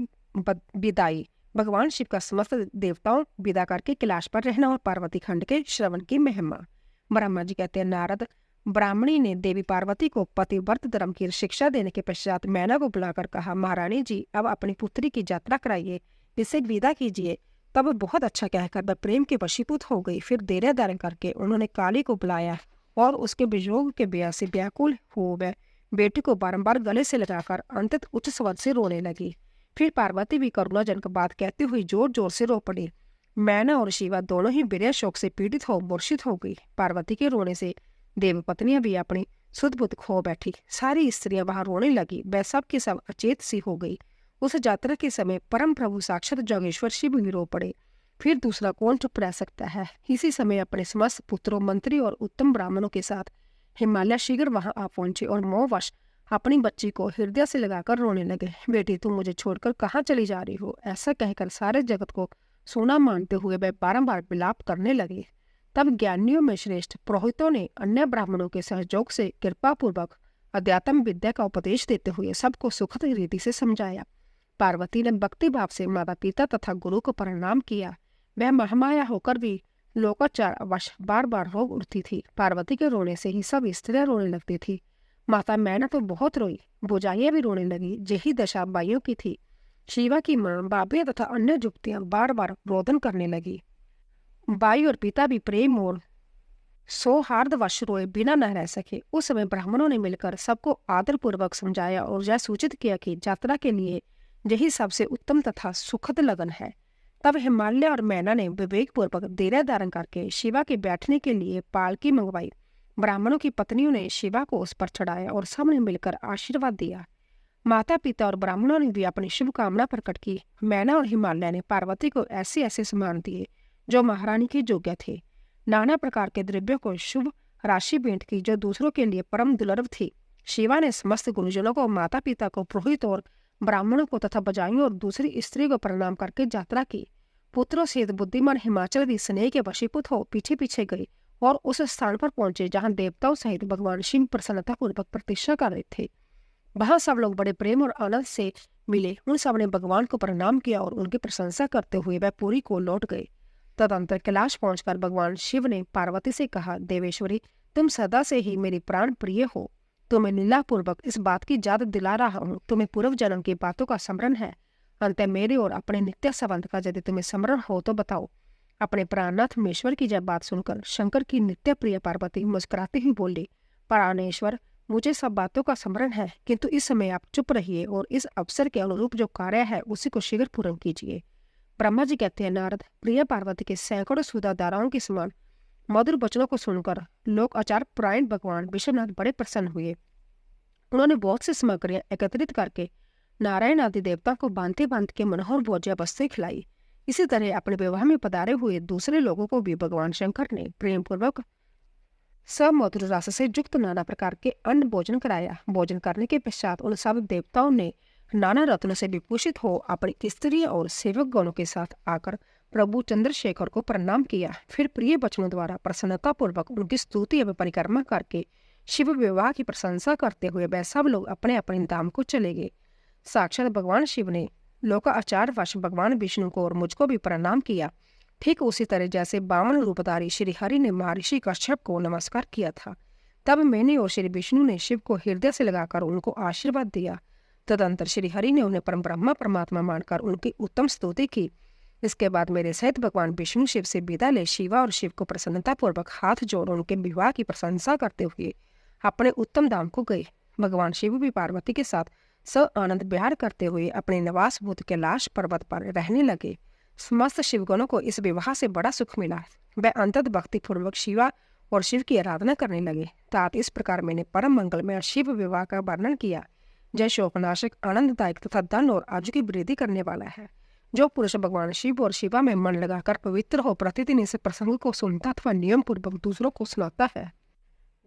विदाई। भगवान शिव का समस्त देवताओं विदा करके कैलाश पर रहना और पार्वती खंड के श्रवण की महिमा। ब्रह्मा जी कहते हैं, नारद ब्राह्मणी ने देवी पार्वती को पतिव्रत धर्म की शिक्षा देने के पश्चात मैना को बुलाकर कहा, महारानी जी अब अपनी पुत्री की यात्रा कराइए, इसे विदा कीजिए। तब बहुत अच्छा कहकर वह प्रेम के वशीभूत हो गई। फिर देर धारण करके उन्होंने काली को बुलाया और उसके वियोग के ब्याह से व्याकुल हो वह बेटी को बारंबार गले से लगाकर अंतत उच्च स्वर से रोने लगी। फिर पार्वती भी करुणाजनक बात कहती हुई जोर जोर से रो पड़ी। मैना और शिवा दोनों ही बिरह शोक से पीड़ित हो मूर्छित हो गई। पार्वती के रोने से देव पत्नियां भी अपनी सुध बुध खो बैठी। सारी स्त्रियां वहां रोने लगी। वह सब की सब अचेत सी हो गई। उस यात्रा के समय परम प्रभु साक्षात जोगेश्वर शिव भी रो पड़े। फिर दूसरा कौन चुप रह सकता है। इसी समय अपने समस्त पुत्रों, मंत्री और उत्तम ब्राह्मणों के साथ हिमालय शीघ्र वहां आ पहुंचे और मोहवश अपनी बच्ची को हृदय से लगाकर रोने लगे। बेटी तुम मुझे छोड़कर कहाँ चली जा रही हो, ऐसा कहकर सारे जगत को सोना मानते हुए वे बारंबार विलाप करने लगे। तब ज्ञानियों में श्रेष्ठ पुरोहितों ने अन्य ब्राह्मणों के सहयोग से कृपा पूर्वक अध्यात्म विद्या का उपदेश देते हुए सबको सुखद रीति से समझाया। पार्वती ने भक्ति भाव से माता पिता तथा गुरु को प्रणाम किया। वह महामाया होकर भी लोकाचार अवश्य बार बार रो उठती थी। पार्वती के रोने से ही सब स्त्रियां रोने लगती थी। माता मैना तो बहुत रोई, भुजाइयां भी रोने लगी। यही दशा बाइयों की थी। शिवा की मां, बाबियां तथा अन्य जुक्तियां बार बार रोदन करने लगी। बाई और पिता भी प्रेम और सौहार्दवश रोए बिना न रह सके। उस समय ब्राह्मणों ने मिलकर सबको आदर पूर्वक समझाया और यह सूचित किया कि यात्रा के लिए यही सबसे उत्तम तथा सुखद लगन है। तब हिमालय और मैना ने विवेक पूर्वक देरा धारण करके शिवा के बैठने के लिए पालकी मंगवाई। ब्राह्मणों की पत्नियों ने शिवा को उस पर चढ़ाया और सबने मिलकर आशीर्वाद दिया। माता पिता और ब्राह्मणों ने भी अपनी शुभकामना प्रकट की। मैना और हिमालय ने पार्वती को ऐसे ऐसे सम्मान दिए जो महारानी के योग्य थे। नाना प्रकार के द्रव्यों को शुभ राशि भेंट की जो दूसरों के लिए परम दुर्लभ थी। शिवा ने समस्त गुरुजनों को, माता पिता को, पुरोहित और ब्राह्मणों को तथा बजाइयों और दूसरी स्त्री को प्रणाम करके यात्रा की। पुत्रों सहित बुद्धिमान हिमाचल भी स्नेह के वशीभूत हो पीछे पीछे गए और उस स्थान पर पहुंचे जहां देवताओं सहित भगवान शिव प्रसन्नता पूर्वक प्रतीक्षा कर रहे थे। वहां सब लोग बड़े प्रेम और आनंद से मिले। उन सब ने भगवान को प्रणाम किया और उनकी प्रशंसा करते हुए वह पुरी को लौट गए। तदंतर कैलाश पहुंचकर भगवान शिव ने पार्वती से कहा, देवेश्वरी तुम सदा से ही मेरी प्राण प्रिय हो। तुम्हें लीला पूर्वक इस बात की याद दिला रहा हूँ। तुम्हें पूर्व जन्म की बातों का स्मरण है। अंत मेरे और अपने नित्य संबंध का यदि तुम्हें स्मरण हो तो बताओ। अपने प्राणनाथ महेश्वर की जब बात सुनकर शंकर की नित्य प्रिय पार्वती मुस्कुराती हुई बोली, प्राणेश्वर मुझे सब बातों का स्मरण है, किंतु इस समय आप चुप रहिए और इस अवसर के अनुरूप जो कार्य है उसी को शीघ्र पूर्ण कीजिए। ब्रह्मा जी कहते हैं, नारद प्रिय पार्वती के सैकड़ों सुधा धाराओं के समान मधुर वचनों को सुनकर लोक आचार प्रायण भगवान विश्वनाथ बड़े प्रसन्न हुए। उन्होंने बहुत सी सामग्रियां एकत्रित करके नारायण आदि देवता को बांधते बांध के मनोहर भोज्य वस्तुएं खिलाई। इसी तरह अपने विवाह में पधारे हुए दूसरे लोगों को भी भगवान शंकर ने प्रेम पूर्वक सब मधुर रस से युक्त नाना प्रकार के अन्न भोजन कराया। भोजन करने के पश्चात उन सब देवताओं ने नाना रत्नों से विभूषित हो अपनी स्त्री और सेवक गणों के साथ आकर प्रभु चंद्रशेखर को प्रणाम किया। फिर प्रिय वचनों द्वारा प्रसन्नता पूर्वक उनकी स्तुति एवं परिक्रमा करके शिव विवाह की प्रशंसा करते हुए वह सब लोग अपने अपने धाम को चले गए। साक्षात भगवान शिव ने लोकाचार वश भगवान विष्णु को और मुझको भी प्रणाम किया। ठीक उसी तरह जैसे बामन रूपधारी श्री हरि ने महर्षि कश्यप को नमस्कार किया था। तब मैंने और श्री विष्णु ने शिव को हृदय से लगाकर उनको आशीर्वाद दिया। तदंतर श्री हरि ने उन्हें परम ब्रह्मा परमात्मा मानकर उनकी उत्तम स्तुति की। इसके बाद मेरे सहित भगवान विष्णु शिव से विदा ले शिवा और शिव को प्रसन्नता पूर्वक हाथ जोड़ उनके विवाह की प्रशंसा करते हुए अपने उत्तम धाम को गए। भगवान शिव भी पार्वती के साथ स आनंद विहार करते हुए अपने निवास भूत कैलाश पर्वत पर रहने लगे। समस्त शिवगणों को इस विवाह से बड़ा सुख मिला। वह अंतत भक्ति पूर्वक शिवा और शिव की आराधना करने लगे। तात इस प्रकार मैंने परम मंगलमय शिव विवाह का वर्णन किया, जय शोकनाशक, आनंददायक तथा धन और आयु की वृद्धि करने वाला है। जो पुरुष भगवान शिव और शिवा में मन लगाकर पवित्र हो प्रतिदिन इस प्रसंग को सुनता अथवा नियम पूर्वक दूसरों को सुनाता है,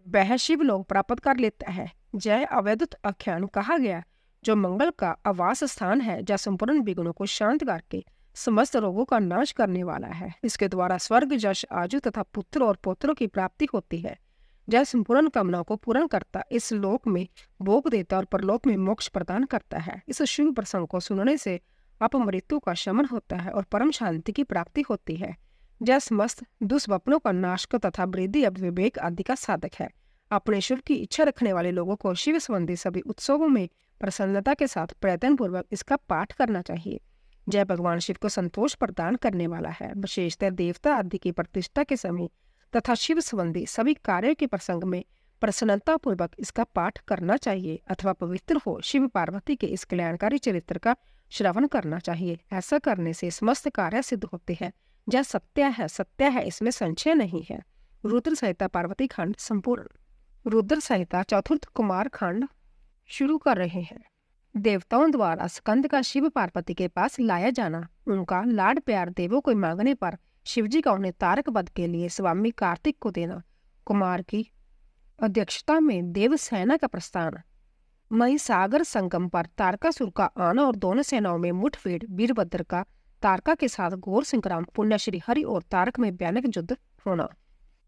वह शिव लोक प्राप्त कर लेता है। जय अवैधुत आख्यान कहा गया, जो मंगल का आवास स्थान है, जहाँ संपूर्ण विघ्नों को शांत करके समस्त रोगों का नाश करने वाला है। इसके द्वारा स्वर्ग, यश, आयु तथा पुत्र और पौत्रों की प्राप्ति होती है। जय संपूर्ण कामनाओं को पूर्ण करता, इस लोक में भोग देता और परलोक में मोक्ष प्रदान करता है। इस शुभ प्रसंग को सुनने से अपमृत्यु का शमन होता है और परम शांति की प्राप्ति होती है। यह समस्त दुष्वप्नों का नाशक तथा वृद्धि अब विवेक आदि का साधक है। अपने शुभ की इच्छा रखने वाले लोगों को शिव संबंधी सभी उत्सवों में प्रसन्नता के साथ प्रयत्न पूर्वक इसका पाठ करना चाहिए। जय भगवान शिव को संतोष प्रदान करने वाला है। विशेषतः देवता आदि की प्रतिष्ठा के समय तथा शिव संबंधी सभी कार्यों के प्रसंग में प्रसन्नता पूर्वक इसका पाठ करना चाहिए अथवा पवित्र हो शिव पार्वती के इस कल्याणकारी चरित्र का श्रवण करना चाहिए। ऐसा करने से समस्त कार्य सिद्ध होते हैं। यह सत्य है, इसमें संशय नहीं है। रुद्र संहिता पार्वती खंड संपूर्ण। रुद्र संहिता चतुर्थ कुमार खंड शुरू कर रहे हैं। देवताओं द्वारा स्कंद का शिव पार्वती के पास लाया जाना, उनका लाड प्यार देवों को मांगने पर शिवजी का उन्हें तारक वध के लिए स्वामी कार्तिक को देना, कुमार की अध्यक्षता में देव सेना का प्रस्थान, महिसागर संगम पर तारकासुर का आना और दोनों सेनाओं में मुठभेड़, वीरभद्र का तारका के साथ घोर संग्राम, पुण्य श्री हरि और तारक में भयानक युद्ध होना।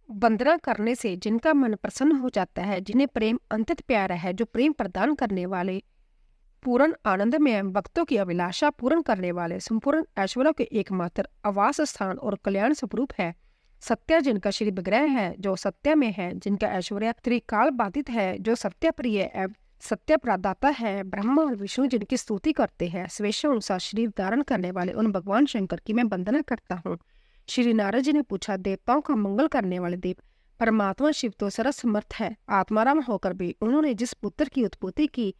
वंदना करने से जिनका मन प्रसन्न हो जाता है, जिन्हें प्रेम अंतत प्यारा है, जो प्रेम प्रदान करने वाले, पूर्ण आनंद में भक्तों की अभिलाषा पूर्ण करने वाले, संपूर्ण ऐश्वर्यों के एकमात्र आवास स्थान और कल्याण स्वरूप है, सत्य जिनका श्री विग्रह है, जो सत्य में है, जिनका ऐश्वर्य त्रिकाल बाधित है, जो सत्य प्रिय एवं सत्य प्रदाता है, ब्रह्मा और विष्णु जिनकी स्तुति करते हैं, स्वेच्छानुसार शरीर धारण करने वाले उन भगवान शंकर की मैं वंदना करता हूँ। श्री नारद जी ने पूछा, देवताओं का मंगल करने वाले देव परमात्मा शिव तो सरस समर्थ है। आत्माराम होकर भी उन्होंने जिस पुत्र की उत्पत्ति की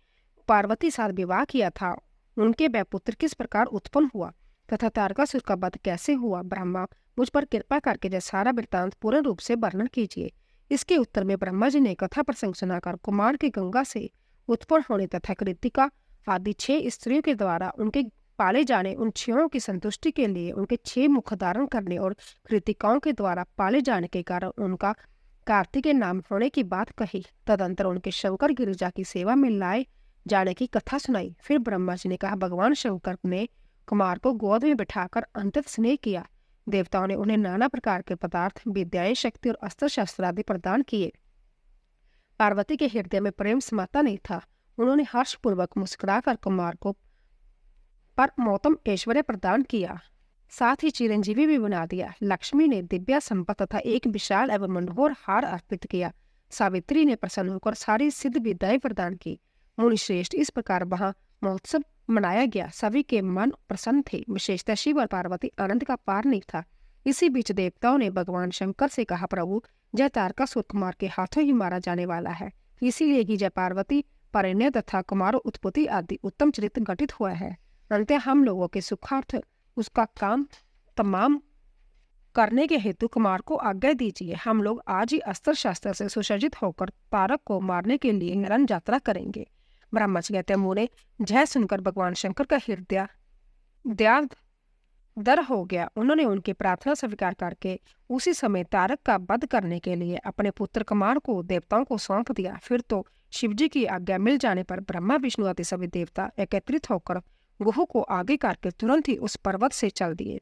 पार्वती साथ विवाह किया था, उनके वह पुत्र किस प्रकार उत्पन्न हुआ तथा तारकासुर का वध कैसे हुआ? ब्रह्मा, मुझ पर कृपा करके यह सारा वृत्तांत पूर्ण रूप से वर्णन कीजिए। इसके उत्तर में ब्रह्मा जी ने कथा प्रसंग सुनाकर कुमार के गंगा से उत्पन्न होने तथा कृतिका आदि 6 स्त्रियों के द्वारा उनके पाले जाने, उन 6 की संतुष्टि के लिए उनके 6 मुख धारण करने और कृतिकाओं के द्वारा पाले जाने के कारण उनका कार्तिक नाम होने की बात कही। तदंतर उनके शंकर गिरिजा की सेवा में लाए जाने की कथा सुनाई। फिर ब्रह्मा जी ने कहा, भगवान शंकर ने कुमार को गोद में बिठाकर अंतत स्नेह किया। देवताओं ने उन्हें नाना प्रकार के पदार्थ, विद्याएं, शक्ति और अस्त्र शस्त्र आदि प्रदान किए। पार्वती के हृदय में प्रेम समाता नहीं था। उन्होंने हर्षपूर्वक मुस्कुराकर कुमार को परमोत्तम ऐश्वर्य प्रदान किया, साथ ही चिरंजीवी भी बना दिया। लक्ष्मी ने दिव्या संपत्ति तथा एक विशाल एवं मनोहर हार अर्पित किया। सावित्री ने प्रसन्न होकर सारी सिद्ध विद्याएं प्रदान की। मुनि श्रेष्ठ, इस प्रकार वहां महोत्सव मनाया गया। सभी के मन प्रसन्न थे। विशेषतः शिव और पार्वती आनंद का पार नहीं था। इसी बीच देवताओं ने भगवान शंकर से कहा, प्रभु, जय तारकासुर कुमार के हाथों ही मारा जाने वाला है, इसीलिए ही जय पार्वती परिणय तथा कुमार उत्पत्ति आदि उत्तम चरित्र घटित हुआ है। अंत हम लोगों के सुखार्थ उसका काम तमाम करने के हेतु कुमार को आज्ञा दीजिए। हम लोग आज ही अस्त्र शस्त्र से सुसज्जित होकर तारक को मारने के लिए रण यात्रा करेंगे। ब्रह्मा जी कहते हैं, मुने, जय सुनकर भगवान शंकर का हृदय दर हो गया। उन्होंने उनकी प्रार्थना स्वीकार करके उसी समय तारक का वध करने के लिए अपने पुत्र कुमार को देवताओं को सौंप दिया। फिर तो शिवजी की आज्ञा मिल जाने पर ब्रह्मा विष्णु आदि सभी देवता एकत्रित होकर गुह को आगे करके तुरंत ही उस पर्वत से चल दिए।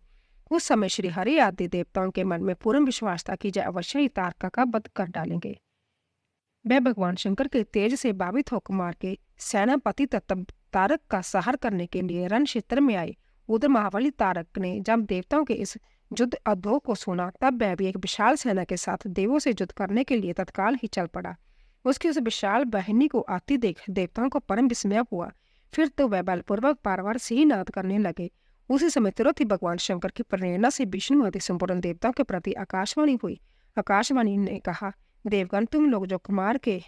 उस समय श्री हरि आदि देवताओं के मन में पूर्ण विश्वास था कि जय अवश्य ही तारका का वध कर डालेंगे। वह भगवान शंकर के तेज से भावित हो कुमार के सेनापति तथा तारक का संहार करने के लिए रण क्षेत्र में आए। उधर महाबली तारक ने जब देवताओं के इस युद्ध अद्भुत को सुना, तब वह भी एक विशाल सेना के साथ देवों से युद्ध करने के लिए तत्काल ही चल पड़ा। उसकी उस विशाल वाहिनी को आती देख देवताओं को परम विस्मय हुआ। फिर तो वह बलपूर्वक बार से ही नाद करने लगे। उसी समय तुरंत ही भगवान शंकर की प्रेरणा से विष्णु आदि संपूर्ण देवताओं के प्रति आकाशवाणी हुई। आकाशवाणी ने कहा, देवगण, तुम लोग जो कुमार के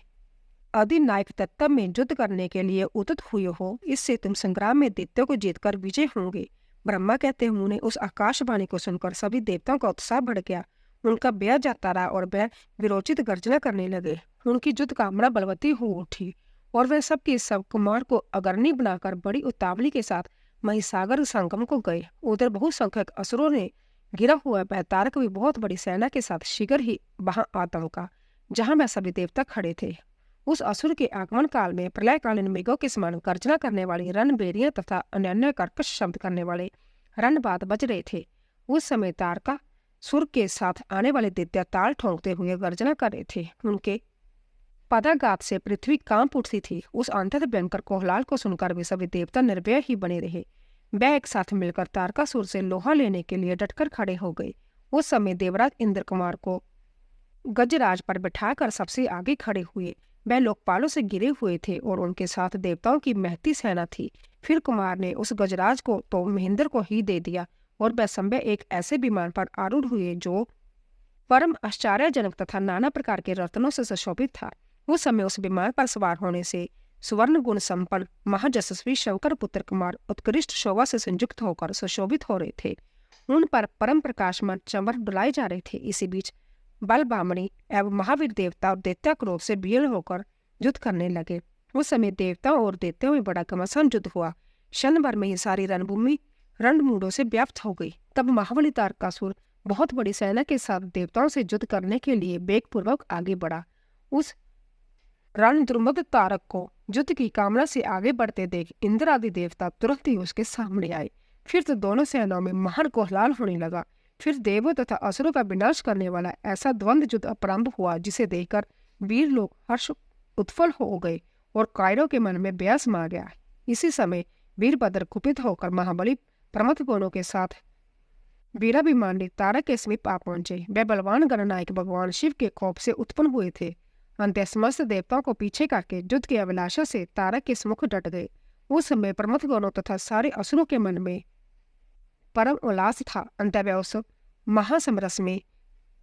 अधिनायक तत्व में युद्ध करने के लिए उद्यत हुए हो, इससे तुम संग्राम में दैत्यों को जीतकर विजय होंगे। ब्रह्मा कहते हैं, उन्हें उस आकाशवाणी को सुनकर सभी देवताओं का उत्साह बढ़ गया। उनका ब्याह जाता रहा और वह विरोचित गर्जना करने लगे। उनकी युद्ध कामना बलवती हो उठी और वह सबके सब कुमार को अग्रणी बनाकर बड़ी उतावली के साथ महिसागर संगम को गए। उधर बहुसंख्यक असुरों ने गिरा हुआ वह तारक भी बहुत बड़ी सेना के साथ शीघ्र ही वहां आ पहुंचा, जहां वह सभी देवता खड़े थे। उस असुर के आगमन काल में प्रलयकालीन मृगों के समान गर्जना करने वाली रणबेरियां तथा अन्य कर्कश शब्द करने वाले रणबाद बज रहे थे। उस समय तारका सुर के साथ आने वाले दैत्य ताल ठोंकते हुए गर्जना कर रहे थे। उनके पदाघात से पृथ्वी कांप उठती थी। उस अंतत भयंकर कोहलाल को सुनकर भी सभी देवता निर्भय ही बने रहे। वह एक साथ मिलकर तारकासुर से लोहा लेने के लिए डटकर खड़े हो गए। उस समय देवराज इंद्र कुमार को गजराज पर बिठाकर सबसे आगे खड़े हुए। वह लोकपालों से घिरे हुए थे और उनके साथ देवताओं की महती सेना थी। फिर कुमार ने उस गजराज को तो महेंद्र को ही दे दिया और वह संभव एक ऐसे विमान पर आरूढ़ हुए जो परम आश्चर्यजनक तथा नाना प्रकार के रत्नों से सुशोभित था। उस समय उस विमान पर सवार होने से सुवर्ण गुण संपन्न महाजशस्वी शंकर पुत्र कुमार उत्कृष्ट शोभा से संयुक्त होकर सुशोभित हो रहे थे। उन पर परम प्रकाशमान चंवर डुलाए जा रहे थे। इसी बीच बल बामणी एवं महावीर देवता और दैत्य क्रोध से विलीन होकर युद्ध करने लगे। उस समय देवताओं और दैत्यों में बड़ा घमासान युद्ध हुआ। क्षण भर में ही सारी रणभूमि रणमुंडों से व्याप्त हो गई। तब महाबली तारकासुर बहुत बड़ी सेना के साथ देवताओं से युद्ध करने के लिए वेगपूर्वक आगे बढ़ा। उस रणद्रुमद तारक को युद्ध की कामना से आगे बढ़ते देख इंद्र आदि देवता तुरंत ही उसके सामने आए। फिर तो दोनों सेनाओं में महान कोहलाल होने लगा। फिर देवों तथा असुरों का विनाश करने वाला ऐसा द्वंद्व युद्ध प्रारंभ हुआ जिसे देखकर वीर लोग हर्ष उत्फल हो गए और कायरों के मन में व्यास समा गया। इसी समय वीरभद्र कुपित होकर महाबली प्रमथगणों के साथ वीराभिमानी तारक के समीप आ पहुंचे। वे बलवान गणनायक भगवान शिव के कोप से उत्पन्न हुए थे। अंत समस्त देवताओं को पीछे करके युद्ध की अभिलाषा से तारक के सम्मुख डट गए। उस समय प्रमथगणों तथा सारे असुरों के मन में परम उल्लास था। अंतः उस महासमरस में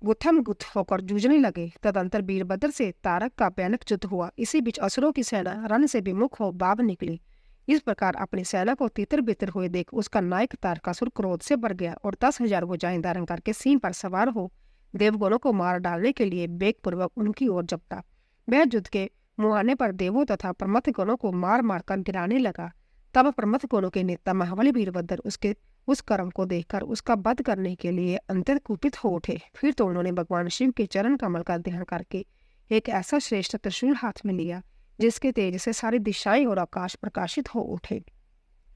गुत्थम गुत्थ होकर जूझने लगे। तदंतर वीरभद्र से तारक का भयानक युद्ध हुआ। इसी बीच असुरों की सेना रण से विमुख हो बाब निकली। इस प्रकार अपनी सेना को तितर बितर हुए देख उसका नायक तारकासुर क्रोध से भर गया और 10,000 भुजाएं धारण करके सिंह पर सवार हो देवगणों को मार डालने के लिए वेगपूर्वक उनकी ओर झपटा। वह युद्ध के मुहाने पर देवों तथा प्रमथगणों को मार मार कर गिराने लगा। तब प्रमथगणों के नेता महाबली वीरभद्र उसके उस कर्म को देखकर उसका वध करने के लिए अत्यंत कुपित हो उठे। फिर तो उन्होंने भगवान शिव के चरण कमल का ध्यान करके एक ऐसा श्रेष्ठ त्रिशूल हाथ में लिया जिसके तेज से सारी दिशाएं और आकाश प्रकाशित हो उठे।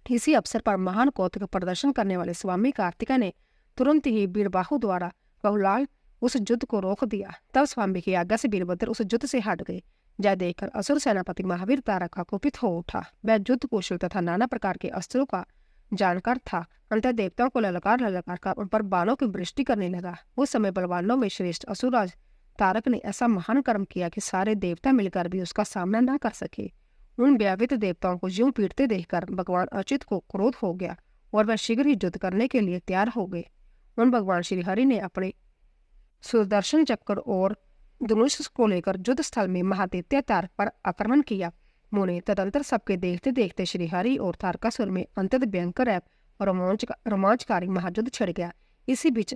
इसी अवसर पर महान कौतुक प्रदर्शन करने वाले स्वामी कार्तिका ने तुरंत ही वीरबाहु द्वारा बहुलाल उस युद्ध को रोक दिया। तब स्वामी की आज्ञा से वीरभद्र उस युद्ध से हट गए। जय देखकर असुर सेनापति महावीर तारक का कुपित हो उठा। वह युद्ध कौशल तथा नाना प्रकार के अस्त्रों का जानकार था। अंतः देवताओं को ललकार कर उन पर बाणों की वृष्टि करने लगा। उस समय बलवानों में श्रेष्ठ असुरराज तारक ने ऐसा महान कर्म किया कि सारे देवता मिलकर भी उसका सामना न कर सके। उन व्यावित देवताओं को ज्यों पीटते देखकर भगवान अच्युत को क्रोध हो गया और वह शीघ्र ही युद्ध करने के लिए तैयार हो गए। उन भगवान श्री हरि ने अपने सुदर्शन चक्र और धनुष को लेकर युद्ध स्थल में महादैत्य तारक पर आक्रमण किया। मुने तदंतर सबके देखते देखते श्रीहरि और तारकासुर में अंतत भयंकर और रोमांचकारी महायुद्ध छिड़ गया। इसी बीच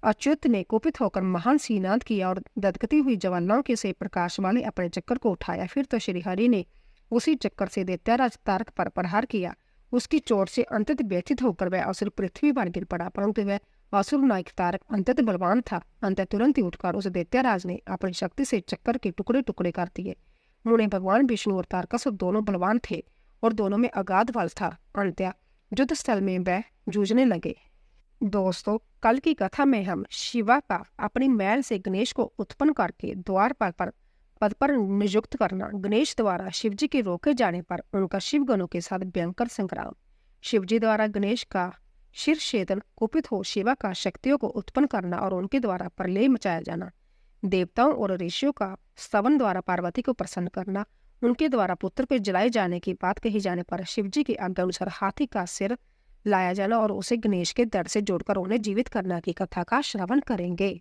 अच्युत ने कुपित होकर महान सीनाद किया और दधकती हुई ज्वालाओं के से प्रकाश वाले अपने चक्कर को उठाया। फिर तो श्रीहरि ने उसी चक्कर से दैत्यराज तारक पर प्रहार किया। उसकी चोट से अंतत व्यथित होकर वह असुर पृथ्वी पर गिर पड़ा, परंतु वह असुर नायक तारक अंतत बलवान था। अंत तुरंत ही उठकर उस दैत्यराज ने अपनी शक्ति से चक्कर के टुकड़े टुकड़े कर दिए। मुने भगवान विष्णु और तारकासुर दोनों बलवान थे और दोनों में अगाध बल था। अंत्य युद्ध स्थल में वह जूझने लगे। दोस्तों, कल की कथा में हम शिवा का अपनी मैल से गणेश को उत्पन्न करके द्वार पर पद पर नियुक्त करना, गणेश द्वारा शिवजी के रोके जाने पर उनका शिवगणों के साथ भयंकर संग्राम, शिवजी द्वारा गणेश का शिर छेदन, कुपित हो शिवा का शक्तियों को उत्पन्न करना और उनके द्वारा प्रलय मचाया जाना, देवताओं और ऋषियों का स्तवन द्वारा पार्वती को प्रसन्न करना, उनके द्वारा पुत्र के जलाए जाने की बात कही जाने पर शिवजी की आज्ञा अनुसार हाथी का सिर लाया जाना और उसे गणेश के दर से जोड़कर उन्हें जीवित करना की कथा का श्रवण करेंगे।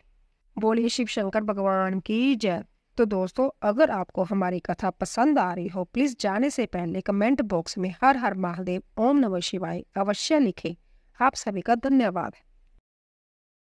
बोलिए शिव शंकर भगवान की जय। तो दोस्तों, अगर आपको हमारी कथा पसंद आ रही हो, प्लीज जाने से पहले कमेंट बॉक्स में हर हर महादेव, ओम नमः शिवाय अवश्य लिखें। आप सभी का धन्यवाद।